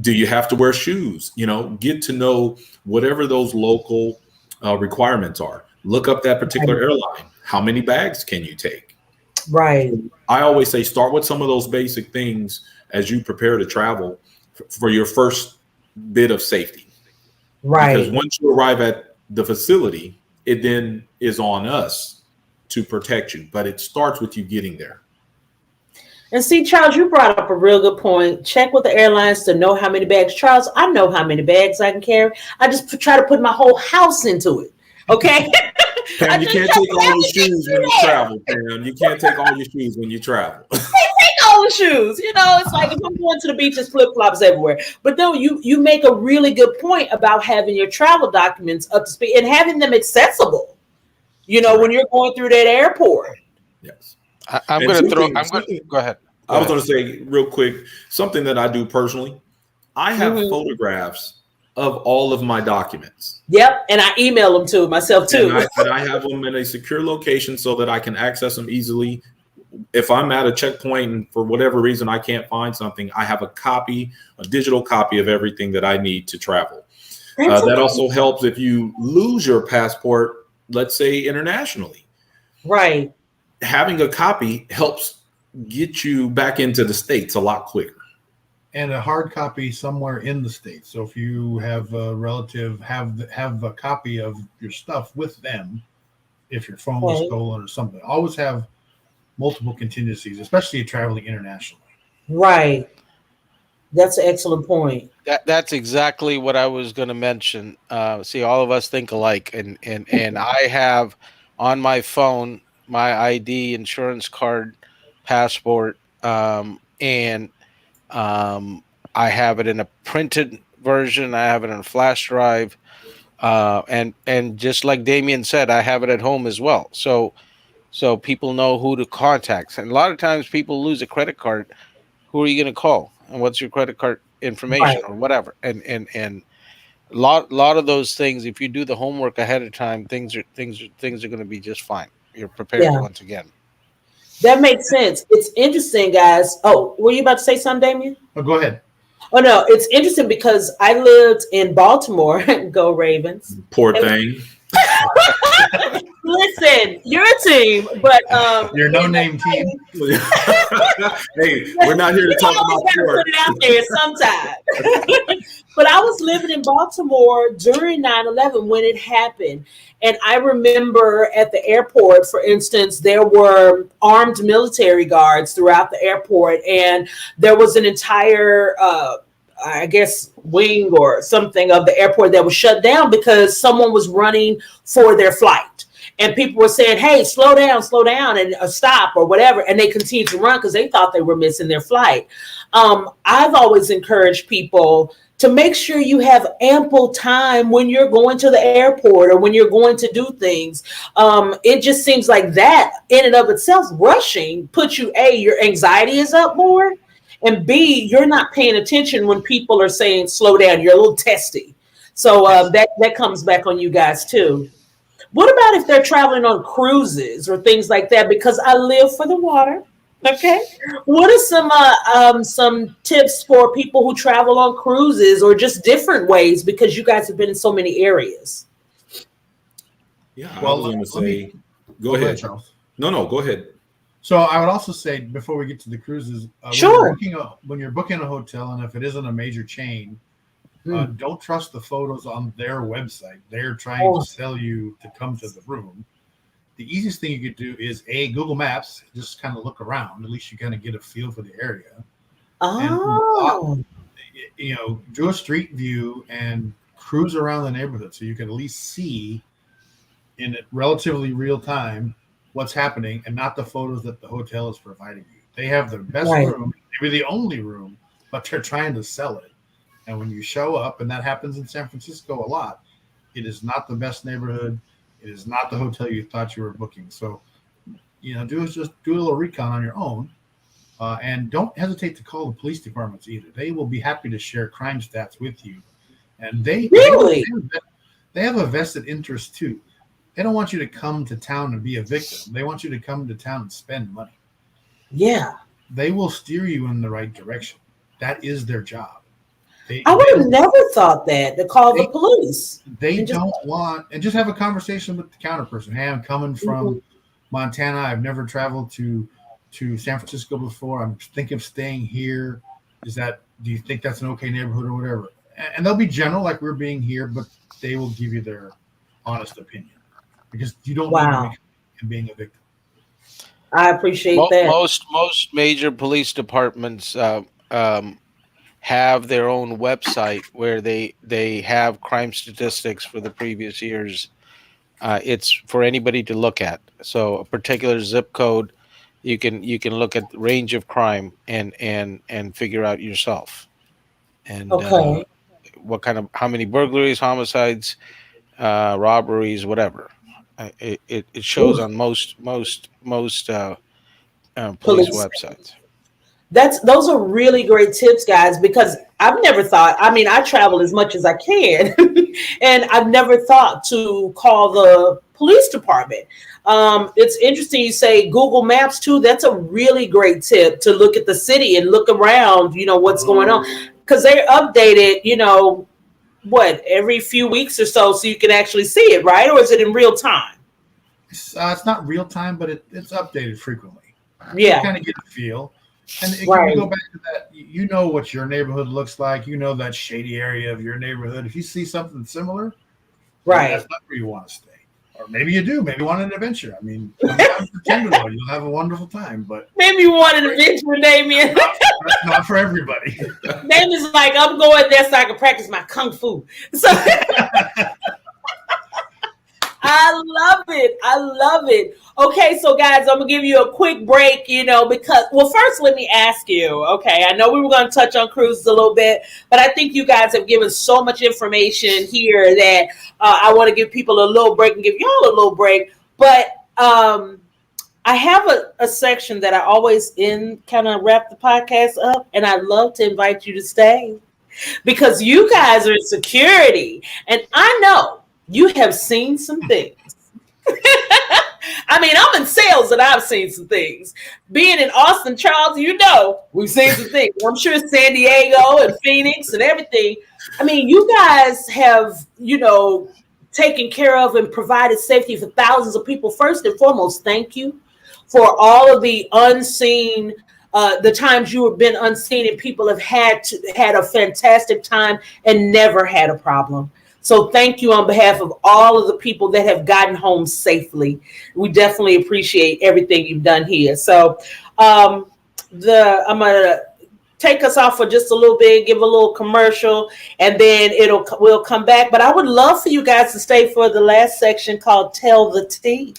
Do you have to wear shoes? Get to know whatever those local requirements are. Look up that particular airline. How many bags can you take? Right. I always say start with some of those basic things as you prepare to travel for your first bit of safety. Right. Because once you arrive at the facility, it then is on us to protect you, but it starts with you getting there. And see, Charles, you brought up a real good point. Check with the airlines to know how many bags. Charles, I know how many bags I can carry. I just try to put my whole house into it. Okay. Pam, you can't take all your shoes when you travel, Pam. You can't take all your shoes when you travel. All the shoes, it's like if I'm going to the beach, it's flip-flops everywhere. But no, you make a really good point about having your travel documents up to speed and having them accessible, when you're going through that airport. Yes. I'm going to go ahead. I was going to say real quick, something that I do personally. I have photographs of all of my documents. Yep. And I email them to myself too. And I have them in a secure location so that I can access them easily. If I'm at a checkpoint and for whatever reason I can't find something, I have a digital copy of everything that I need to travel. That also helps if you lose your passport, let's say internationally. Right. Having a copy helps get you back into the States a lot quicker. And a hard copy somewhere in the States. So if you have a relative, have a copy of your stuff with them, if your phone was stolen or something, always have multiple contingencies, especially traveling internationally. Right. That's an excellent point. That's exactly what I was going to mention. See, all of us think alike, and I have on my phone my ID, insurance card, passport, and I have it in a printed version. I have it on a flash drive, and just like Damien said, I have it at home as well. So people know who to contact. And a lot of times people lose a credit card. Who are you going to call? And what's your credit card information or whatever? And a lot of those things, if you do the homework ahead of time, things are going to be just fine. You're prepared once again. That makes sense. It's interesting, guys. Oh, were you about to say something, Damien? Oh, go ahead. Oh, no. It's interesting because I lived in Baltimore. Go Ravens. Poor thing. Listen, you're a team, but you're a no-name team. Hey, we're not here to talk about sport. Put it out there sometime. But I was living in Baltimore during 9/11 when it happened, and I remember at the airport, for instance, there were armed military guards throughout the airport, and there was an entire I guess wing or something of the airport that was shut down because someone was running for their flight. And people were saying, hey, slow down, and stop or whatever. And they continued to run because they thought they were missing their flight. I've always encouraged people to make sure you have ample time when you're going to the airport or when you're going to do things. It just seems like that in and of itself, rushing puts you, A, your anxiety is up more, and B, you're not paying attention when people are saying, slow down, you're a little testy. So that comes back on you guys too. What about if they're traveling on cruises or things like that? Because I live for the water. Okay. What are some tips for people who travel on cruises or just different ways? Because you guys have been in so many areas. Yeah. Well, I was going to say, go ahead, Charles. No, go ahead. So I would also say before we get to the cruises, sure. When you're booking a hotel, and if it isn't a major chain, don't trust the photos on their website. They're trying to sell you to come to the room. The easiest thing you could do is Google Maps, just kind of look around. At least you kind of get a feel for the area. And, do a street view and cruise around the neighborhood so you can at least see in relatively real time what's happening and not the photos that the hotel is providing you. They have the best room, maybe the only room, but they're trying to sell it. And when you show up, and that happens in San Francisco a lot, it is not the best neighborhood. It is not the hotel you thought you were booking. So, do a little recon on your own, and don't hesitate to call the police departments either. They will be happy to share crime stats with you, and they have a vested interest too. They don't want you to come to town and be a victim. They want you to come to town and spend money. Yeah, they will steer you in the right direction. That is their job. I would have never thought that to call the police. They don't want, and just have a conversation with the counter person. Hey, I'm coming from Montana. I've never traveled to San Francisco before. I'm thinking of staying here. Do you think that's an okay neighborhood or whatever? And they'll be general like we're being here, but they will give you their honest opinion because you don't need to be being a victim. I appreciate that. Most major police departments have their own website where they have crime statistics for the previous years. It's for anybody to look at. So a particular zip code, you can look at the range of crime and figure out yourself. And how many burglaries, homicides, robberies, whatever. It shows on most police websites. Those are really great tips, guys, because I've never thought, I travel as much as I can, and I've never thought to call the police department. It's interesting you say Google Maps too. That's a really great tip to look at the city and look around, what's going on, because they're updated, every few weeks or so you can actually see it, right? Or is it in real time? It's not real time, but it's updated frequently. Yeah. You kind of get a feel. And if you go back to that, you know what your neighborhood looks like. You know that shady area of your neighborhood. If you see something similar, that's not where you want to stay. Or maybe you do. Maybe you want an adventure. Come down to Tenderloin. You'll have a wonderful time. But maybe you want an adventure, Damien. not for everybody. Damien's like, I'm going there so I can practice my kung fu. So I love it. Okay, so guys, I'm gonna give you a quick break, because first let me ask you. Okay, I know we were gonna touch on cruises a little bit, but I think you guys have given so much information here that I want to give people a little break and give y'all a little break. But I have a section that I always kind of wrap the podcast up, and I'd love to invite you to stay because you guys are in security, and I know you have seen some things. I'm in sales and I've seen some things. Being in Austin, Charles, we've seen some things. I'm sure San Diego and Phoenix and everything. You guys have, taken care of and provided safety for thousands of people. First and foremost, thank you for all of the unseen, the times you have been unseen and people have had a fantastic time and never had a problem. So thank you on behalf of all of the people that have gotten home safely. We definitely appreciate everything you've done here. So I'm going to take us off for just a little bit, give a little commercial, and then we'll come back. But I would love for you guys to stay for the last section called Tell the Tea.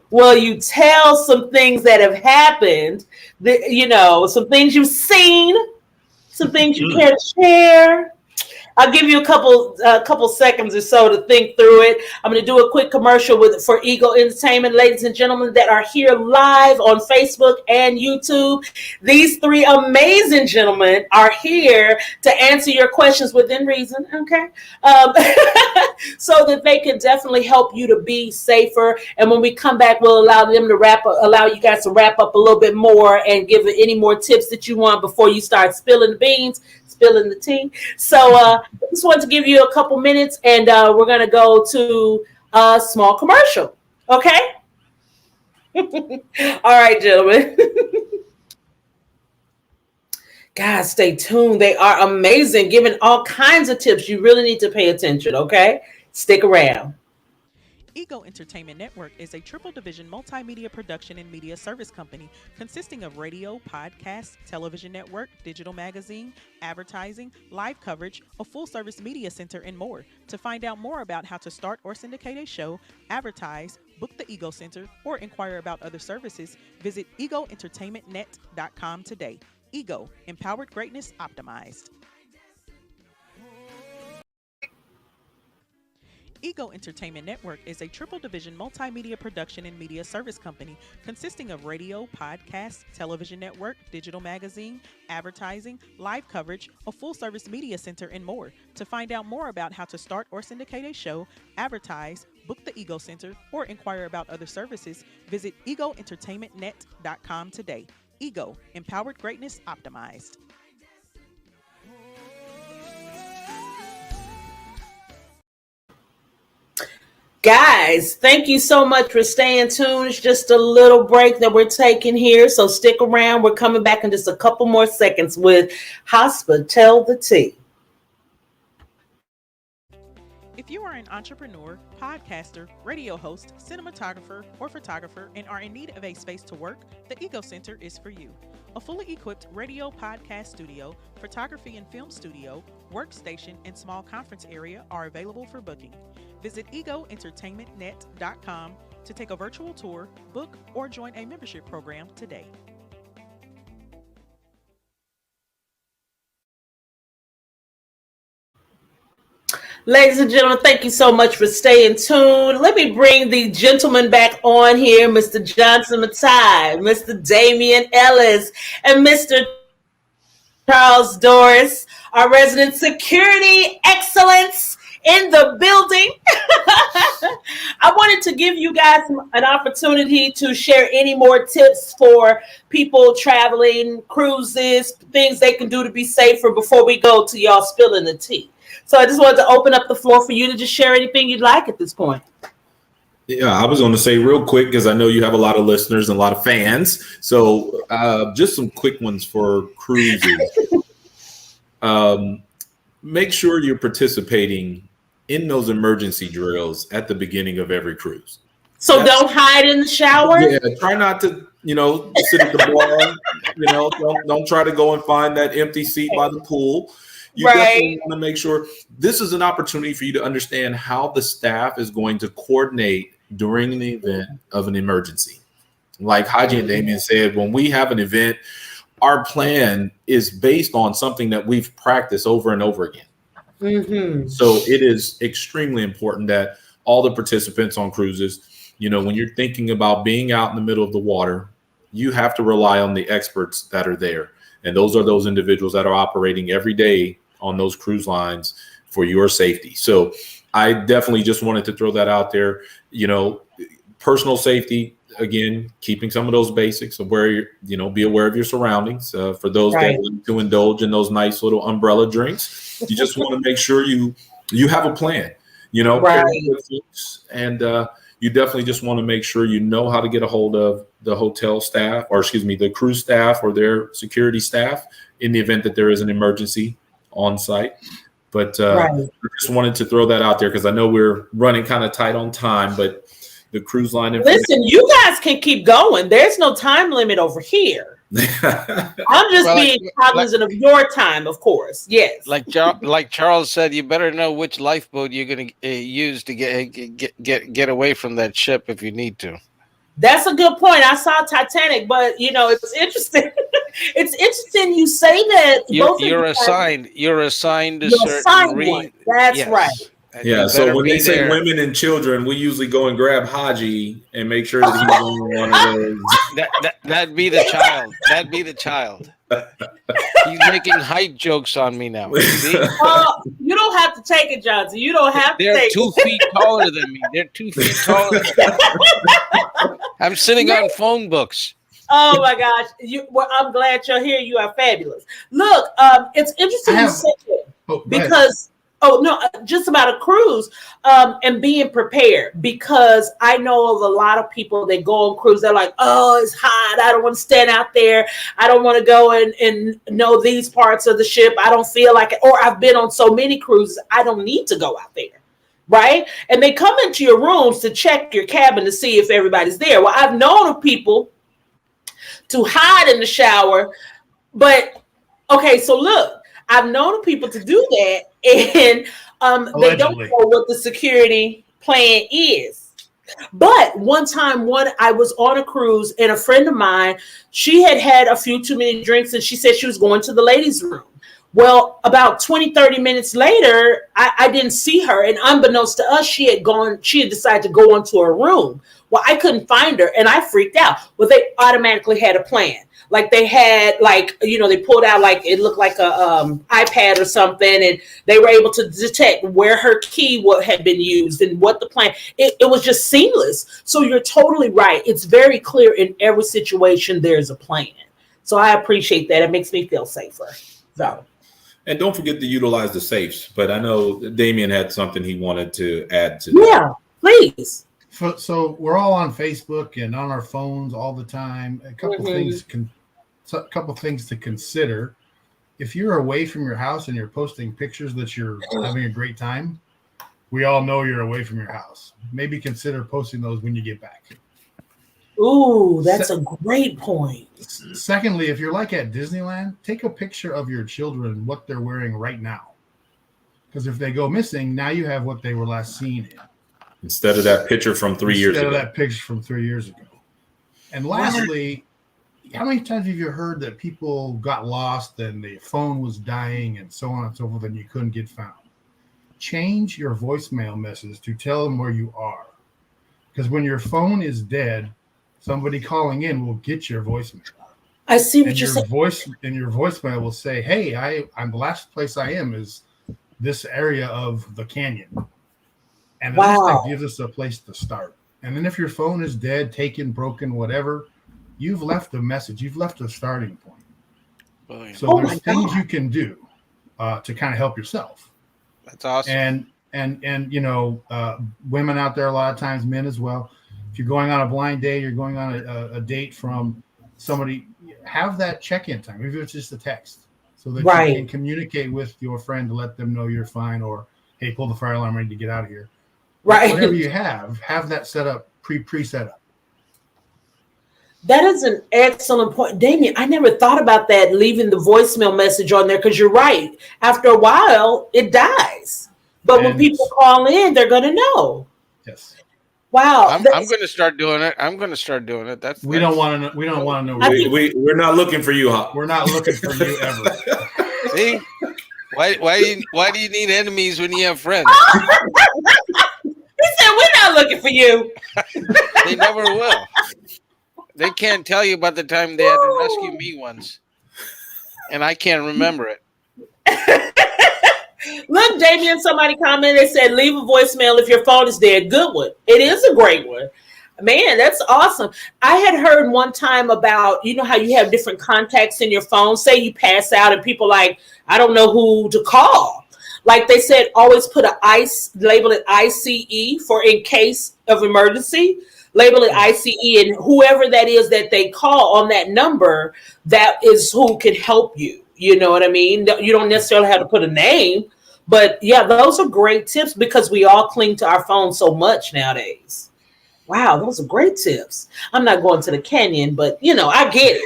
Well, you tell some things that have happened, some things you've seen, some things you can share. I'll give you a couple seconds or so to think through it. I'm going to do a quick commercial for Eagle Entertainment, ladies and gentlemen that are here live on Facebook and YouTube. These three amazing gentlemen are here to answer your questions within reason, okay? So that they can definitely help you to be safer. And when we come back, we'll allow you guys to wrap up a little bit more and give any more tips that you want before you start spilling the beans, spilling the tea. So just want to give you a couple minutes, and we're going to go to a small commercial. Okay? All right, gentlemen. Guys, stay tuned. They are amazing, giving all kinds of tips. You really need to pay attention, okay? Stick around. Ego Entertainment Network is a triple division multimedia production and media service company consisting of radio, podcast, television network, digital magazine, advertising, live coverage, a full service media center, and more. To find out more about how to start or syndicate a show, advertise, book the Ego Center, or inquire about other services, visit egoentertainmentnet.com today. Ego, empowered greatness optimized. Ego Entertainment Network is a triple division multimedia production and media service company consisting of radio, podcast, television network, digital magazine, advertising, live coverage, a full service media center, and more. To find out more about how to start or syndicate a show, advertise, book the Ego Center, or inquire about other services, visit egoentertainmentnet.com today. Ego, empowered greatness optimized. Guys, thank you so much for staying tuned. It's just a little break that we're taking here, so stick around. We're coming back in just a couple more seconds with Hospital the Tea. If you are an entrepreneur, podcaster, radio host, cinematographer, or photographer and are in need of a space to work, the Ego Center is for you. A fully equipped radio podcast studio, photography and film studio, workstation, and small conference area are available for booking. Visit egoentertainmentnet.com to take a virtual tour, book, or join a membership program today. Ladies and gentlemen, thank you so much for staying tuned. Let me bring the gentleman back on here, Mr. Johnson Matai, Mr. Damian Ellis, and Mr. Charles Doris, our resident security excellence in the building. I wanted to give you guys an opportunity to share any more tips for people traveling, cruises, things they can do to be safer before we go to y'all spilling the tea. So I just wanted to open up the floor for you to just share anything you'd like at this point. Yeah, I was going to say real quick, because I know you have a lot of listeners and a lot of fans. So just some quick ones for cruises. Make sure you're participating in those emergency drills at the beginning of every cruise. So don't hide in the shower. Yeah, try not to, sit at the bar. Don't try to go and find that empty seat by the pool. You definitely want to make sure this is an opportunity for you to understand how the staff is going to coordinate during the event of an emergency. Like Haji and Damian said, when we have an event, our plan is based on something that we've practiced over and over again. Mm-hmm. So it is extremely important that all the participants on cruises, when you're thinking about being out in the middle of the water, you have to rely on the experts that are there. And those are those individuals that are operating every day on those cruise lines for your safety. So I definitely just wanted to throw that out there. Personal safety, again, keeping some of those basics of where you're, be aware of your surroundings. For those that want to indulge in those nice little umbrella drinks, you just want to make sure you have a plan, and you definitely just want to make sure you know how to get a hold of the hotel staff, or the cruise staff or their security staff in the event that there is an emergency on site. But I just wanted to throw that out there because I know we're running kind of tight on time, but the cruise line. Listen, you guys can keep going. There's no time limit over here. I'm just being cognizant of your time, of course. Yes. Like Charles said, you better know which lifeboat you're going to use to get away from that ship if you need to. That's a good point. I saw Titanic, but it was interesting. It's interesting you say that. You're assigned. You're assigned to certain. That's yes. right. And yeah. So when they say there. women and children, we usually go and grab Haji and make sure that he's on one of those. That'd be the child. That'd be the child. He's making height jokes on me now. See? You don't have to take it, Johnson. You don't have to. They're 2 feet taller than me. They're 2 feet taller. I'm sitting on phone books. Oh my gosh! I'm glad you're here. You are fabulous. Look, it's interesting you say it because. Oh no, just about a cruise and being prepared, because I know of a lot of people that go on cruise. They're like, oh, it's hot. I don't want to stand out there. I don't want to go and know these parts of the ship. I don't feel like it. Or I've been on so many cruises. I don't need to go out there. Right. And they come into your rooms to check your cabin to see if everybody's there. Well, I've known of people to hide in the shower. But OK, so look, I've known of people to do that. And they don't know what the security plan is. But one time, I was on a cruise and a friend of mine, she had a few too many drinks and she said she was going to the ladies' room. Well, about 20, 30 minutes later, I didn't see her. And unbeknownst to us, she had decided to go into her room. Well, I couldn't find her and I freaked out. Well, they automatically had a plan. Like they had they pulled out it looked like a iPad or something, and they were able to detect where her key had been used and what the plan. It was just seamless. So you're totally right. It's very clear in every situation there's a plan. So I appreciate that. It makes me feel safer. So. And don't forget to utilize the safes. But I know Damien had something he wanted to add to that. Yeah, please. So we're all on Facebook and on our phones all the time. A couple things to consider. If you're away from your house and you're posting pictures that you're having a great time, we all know you're away from your house. Maybe consider posting those when you get back. Ooh, that's a great point. Secondly, if you're like at Disneyland, take a picture of your children, what they're wearing right now. Because if they go missing, now you have what they were last seen in. Instead of that picture from 3 years ago. Instead of that picture from 3 years ago. And lastly, how many times have you heard that people got lost and the phone was dying and so on and so forth and you couldn't get found? Change your voicemail message to tell them where you are. Because when your phone is dead, somebody calling in will get your voicemail. I see what you're saying. And your voicemail will say, hey, I'm the last place I am is this area of the canyon. And that gives us a place to start. And then if your phone is dead, taken, broken, whatever, you've left a message. You've left a starting point. Brilliant. So there's things you can do to kind of help yourself. That's awesome. And women out there a lot of times, men as well. If you're going on a blind date, you're going on a date from somebody, have that check-in time. Maybe it's just a text so that you can communicate with your friend to let them know you're fine, or, hey, pull the fire alarm, ready to get out of here. Right. Whatever you have that set up, pre-set up. That is an excellent point. Damien, I never thought about that, leaving the voicemail message on there, because you're right. After a while, it dies. But when people call in, they're going to know. Yes. Wow. I'm going to start doing it. We don't want to know. We don't want to know. We're not looking for you, huh? We're not looking for you ever. See? Why do you need enemies when you have friends? He said, we're not looking for you. They never will. They can't tell you about the time they had to rescue me once. And I can't remember it. Look, Damien, somebody commented, they said, leave a voicemail if your phone is dead. Good one. It is a great one. Man, that's awesome. I had heard one time about, how you have different contacts in your phone. Say you pass out and people I don't know who to call. Like they said, always put label it ICE for in case of emergency. Label it ICE, and whoever that is that they call on that number, that is who can help you. You know what I mean? You don't necessarily have to put a name, but yeah, those are great tips because we all cling to our phones so much nowadays. Wow, those are great tips. I'm not going to the canyon, but I get it.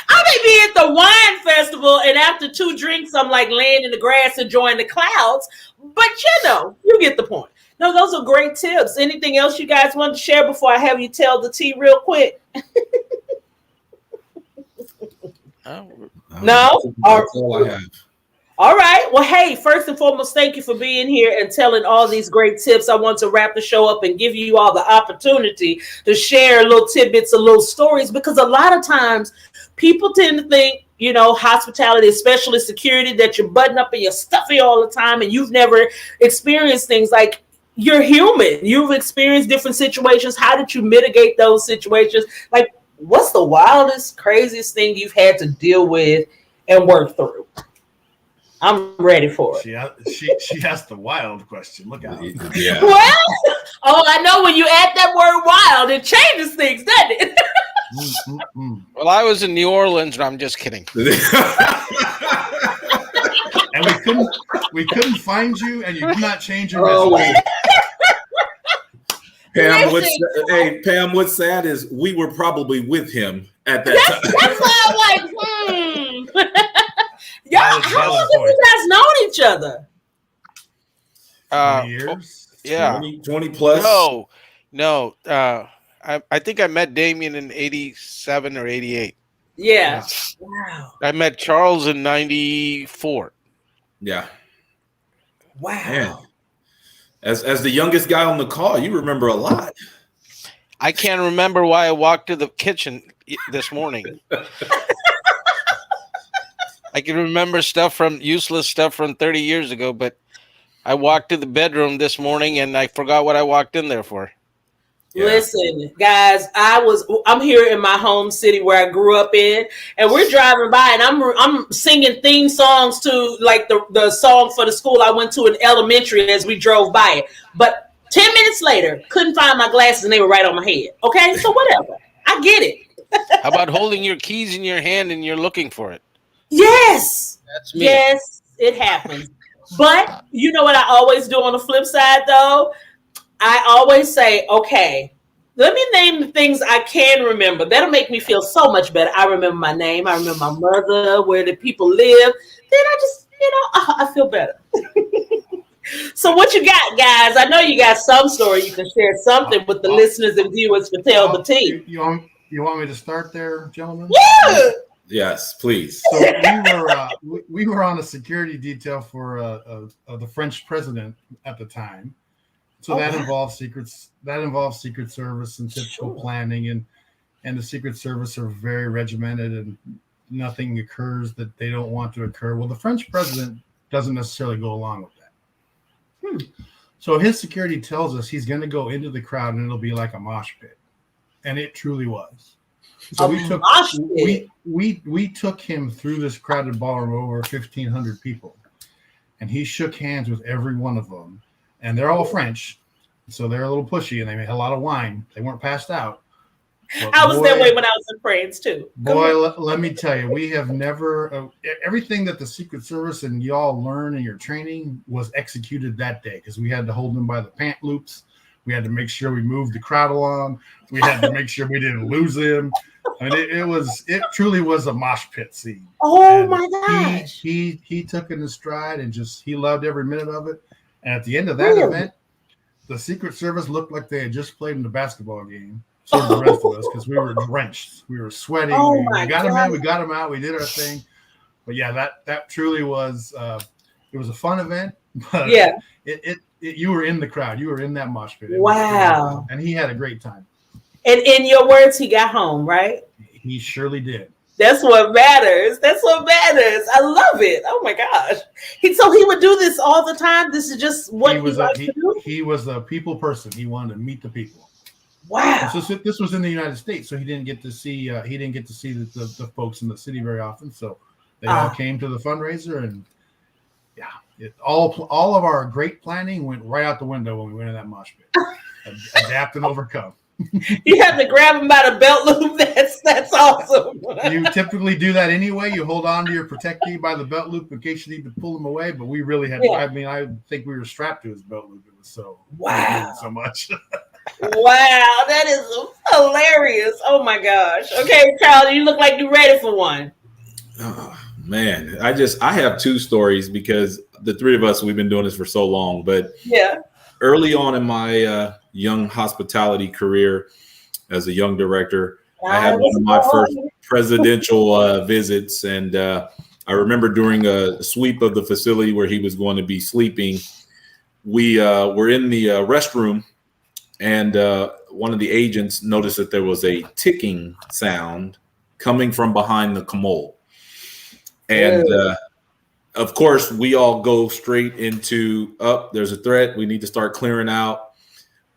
I may be at the wine festival, and after 2 drinks, I'm laying in the grass enjoying the clouds. But you get the point. No, those are great tips. Anything else you guys want to share before I have you tell the tea real quick? No? That's all I have. All right. Well, hey, first and foremost, thank you for being here and telling all these great tips. I want to wrap the show up and give you all the opportunity to share little tidbits of little stories, because a lot of times people tend to think, you know, hospitality, especially security, that you're buttoned up and you're stuffy all the time and you've never experienced things. Like, you're human. You've experienced different situations. How did you mitigate those situations? Like, what's the wildest, craziest thing you've had to deal with and work through? I'm ready for it. She asked the wild question. Look out. Yeah. Well, I know when you add that word wild, it changes things, doesn't it? Well, I was in New Orleans, and I'm just kidding. And we couldn't find you, and you did not change your message. Pam, what's sad is we were probably with him at that time. That's why I'm like, Y'all, how long have you guys known each other? 20 years? Yeah. 20 plus? No. I think I met Damien in 87 or 88. Yeah. Wow. I met Charles in 94. Yeah. Wow. Man. As the youngest guy on the call, you remember a lot. I can't remember why I walked to the kitchen this morning. I can remember useless stuff from 30 years ago, but I walked to the bedroom this morning and I forgot what I walked in there for. Yeah. Listen, guys, I'm here in my home city where I grew up in, and we're driving by, and I'm singing theme songs to like the song for the school I went to in elementary as we drove by it. But 10 minutes later, couldn't find my glasses, and they were right on my head. Okay, so whatever, I get it. How about holding your keys in your hand and you're looking for it? Yes, That's me. Yes, it happens. But you know what I always do on the flip side, though? I always say, okay, let me name the things I can remember. That'll make me feel so much better. I remember my name. I remember my mother, where the people live. Then I just, I feel better. So what you got, guys? I know you got some story. You can share something with the listeners and viewers for Tell the Tea. You want me to start there, gentlemen? Yeah. Yes, please. So we were on a security detail for the French president at the time. So that involves secrets. That involves Secret Service and typical planning, and the Secret Service are very regimented, and nothing occurs that they don't want to occur. Well, the French president doesn't necessarily go along with that. So his security tells us he's going to go into the crowd, and it'll be like a mosh pit, and it truly was. So we took him through this crowded ballroom, over 1,500 people, and he shook hands with every one of them. And they're all French, so they're a little pushy, and they made a lot of wine. They weren't passed out. I was that way when I was in France, too. Boy, let me tell you, we have never everything that the Secret Service and y'all learn in your training was executed that day, because we had to hold them by the pant loops. We had to make sure we moved the crowd along. We had to make sure we didn't lose him. I mean, it truly was a mosh pit scene. Oh, and my gosh. He took it in stride, and he loved every minute of it. And at the end of that event, the Secret Service looked like they had just played in the basketball game. So did the rest of us, because we were drenched. We were sweating. Oh, we got them in, we got them out, we did our thing. But yeah, that truly was it was a fun event. But yeah, you were in the crowd. You were in that mosh pit. Wow. And he had a great time. And in your words, he got home, right? He surely did. That's what matters. That's what matters. I love it. Oh my gosh. So he would do this all the time. This is just what he likes to do. He was a people person. He wanted to meet the people. Wow. So this was in the United States, so he didn't get to see the folks in the city very often. So they all came to the fundraiser, and yeah, all of our great planning went right out the window when we went in that mosh pit. Adapt and overcome. You have to grab him by the belt loop. That's awesome. You typically do that anyway. You hold on to your protectee by the belt loop in case you need to pull him away. But we really had. I mean, I think we were strapped to his belt loop. It was so so much. Wow, that is hilarious. Oh my gosh. Okay, Charlie, you look like you're ready for one. Oh, man, I have two stories, because the three of us, we've been doing this for so long. But yeah, early on in my young hospitality career as a young director, I had one of my first presidential visits, and I remember during a sweep of the facility where he was going to be sleeping, we were in the restroom, and one of the agents noticed that there was a ticking sound coming from behind the commode. And of course, we all go straight into, there's a threat. We need to start clearing out.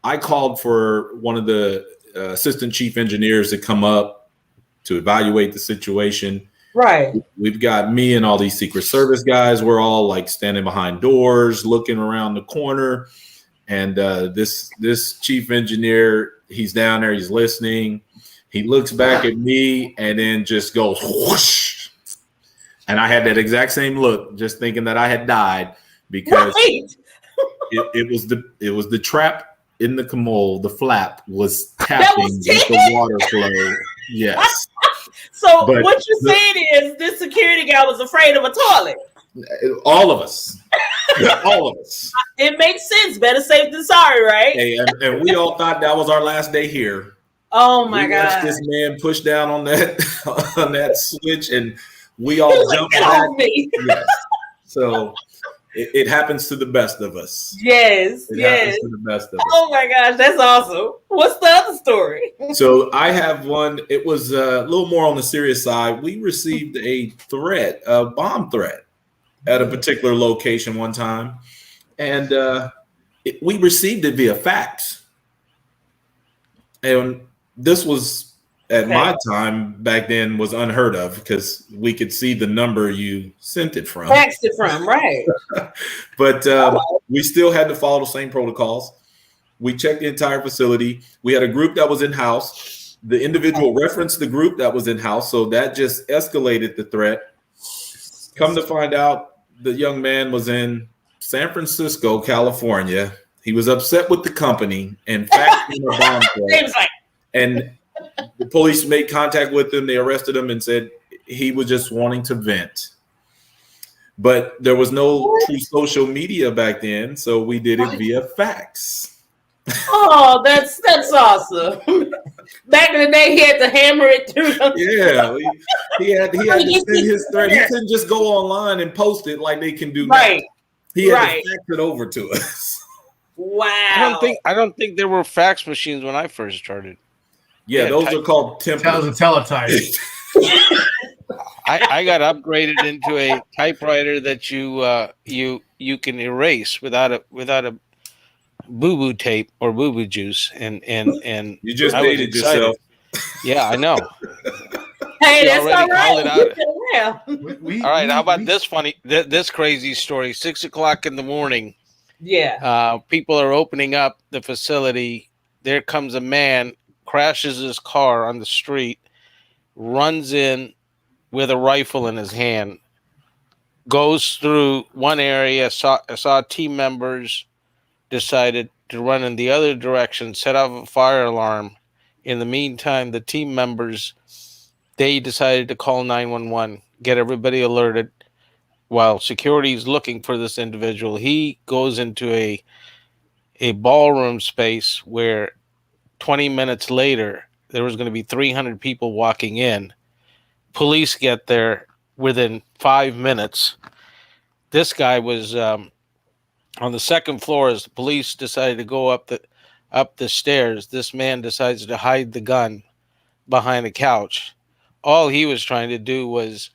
I called for one of the assistant chief engineers to come up to evaluate the situation. Right. We've got me and all these Secret Service guys. We're all like standing behind doors, looking around the corner. And this chief engineer, he's down there, he's listening. He looks back at me and then just goes whoosh. And I had that exact same look, just thinking that I had died because it was the trap in the commode. The flap was tapping with the water flow. Yes. So what you're saying is this security guy was afraid of a toilet. All of us. All of us. It makes sense. Better safe than sorry, right? Hey, and we all thought that was our last day here. Oh my God! Watched this man push down on that switch, and we all jumped back. Yes. So it happens to the best of us. Yes, it happens to the best of us. Oh my gosh, that's awesome. What's the other story? So I have one. It was a little more on the serious side. We received a bomb threat, at a particular location one time, and we received it via fax. And this was at my time back then was unheard of because we could see the number you sent it from. Faxed it from, right? But we still had to follow the same protocols. We checked the entire facility. We had a group that was in house. The individual referenced the group that was in house, so that just escalated the threat. Come to find out, the young man was in San Francisco, California. He was upset with the company and faxed him a bomb threat. And the police made contact with him. They arrested him and said he was just wanting to vent. But there was no true social media back then, so we did it via fax. Oh, that's awesome. Back in the day, he had to hammer it through. Yeah, he had to send his threat. He couldn't just go online and post it like they can do now. He had to fax it over to us. Wow. I don't think there were fax machines when I first started. Yeah, those are called templates. Teletype. I got upgraded into a typewriter that you can erase without a boo-boo tape or boo-boo juice, and you just made it yourself. Yeah, I know. Hey, that's all right. All right, how about this crazy story? 6 o'clock in the morning. Yeah. People are opening up the facility. There comes a man, crashes his car on the street, runs in with a rifle in his hand, goes through one area, saw team members, decided to run in the other direction, set off a fire alarm. In the meantime, the team members, they decided to call 911, get everybody alerted. While security is looking for this individual, he goes into a ballroom space where 20 minutes later, there was going to be 300 people walking in. Police get there within 5 minutes. This guy was on the second floor as the police decided to go up the stairs. This man decides to hide the gun behind a couch. All he was trying to do was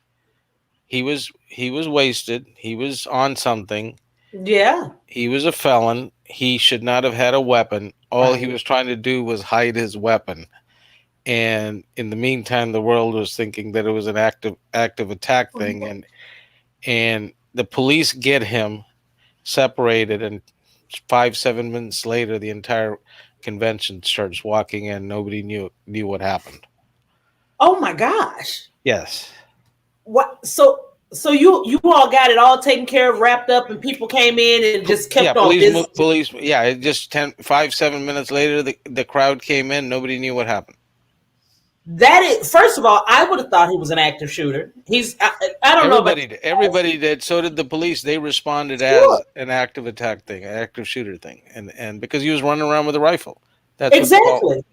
he was wasted. He was on something. Yeah. He was a felon. He should not have had a weapon. All he was trying to do was hide his weapon. And in the meantime, the world was thinking that it was an active attack thing. And the police get him separated, and 5-7 minutes later, the entire convention starts walking in. Nobody knew what happened. Oh my gosh. Yes. What? So you all got it all taken care of, wrapped up, and people came in and just kept on business. Police. Yeah, it just 5-7 minutes later, the crowd came in. Nobody knew what happened. That is, first of all, I would have thought he was an active shooter. I don't know. Everybody did. So did the police. They responded Sure. as an active attack thing, an active shooter thing, and because he was running around with a rifle. That's Exactly.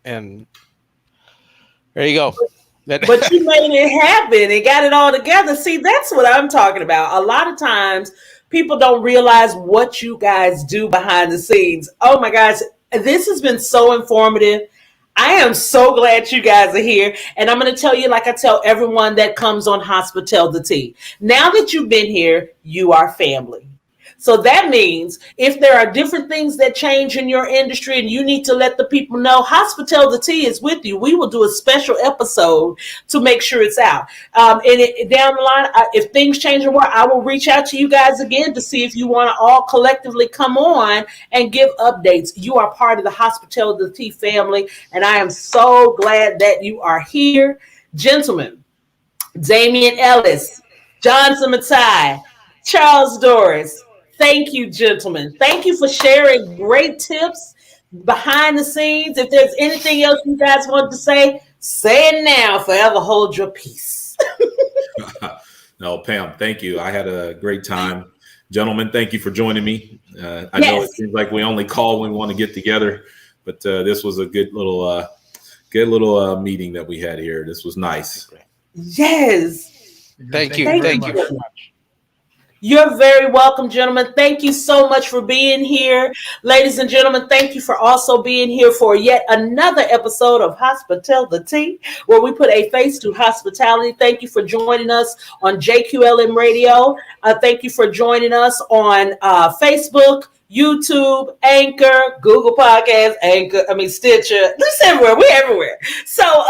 And there you go. But you made it happen and got it all together. See, that's what I'm talking about. A lot of times people don't realize what you guys do behind the scenes. Oh my gosh, this has been so informative. I am so glad you guys are here. And I'm going to tell you, like I tell everyone that comes on Hospital the T. Now that you've been here, you are family. So that means if there are different things that change in your industry and you need to let the people know, Hospital the T is with you. We will do a special episode to make sure it's out. Down the line, if things change or what, I will reach out to you guys again to see if you want to all collectively come on and give updates. You are part of the Hospital the T family, and I am so glad that you are here. Gentlemen, Damian Ellis, Johnson Matai, Charles Doris, thank you, gentlemen. Thank you for sharing great tips behind the scenes. If there's anything else you guys want to say it now. Forever hold your peace. No, Pam, thank you. I had a great time. Gentlemen, thank you for joining me. I know it seems like we only call when we want to get together, but this was a good little meeting that we had here. This was nice. Yes. Thank you. Thank Thank you you. very much. You're very welcome, gentlemen. Thank you so much for being here. Ladies and gentlemen, thank you for also being here for yet another episode of Hospital the T, where we put a face to hospitality. Thank you for joining us on JQLM Radio. Thank you for joining us on Facebook, YouTube, Anchor, Google Podcasts, Stitcher. This everywhere. We're everywhere. So,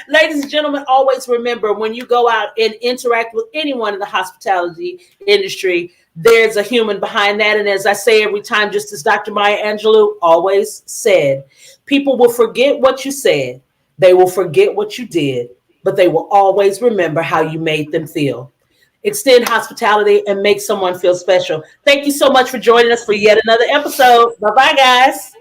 ladies and gentlemen, always remember when you go out and interact with anyone in the hospitality industry, there's a human behind that. And as I say every time, just as Dr. Maya Angelou always said, people will forget what you said. They will forget what you did, but they will always remember how you made them feel. Extend hospitality and make someone feel special. Thank you so much for joining us for yet another episode. Bye-bye, guys.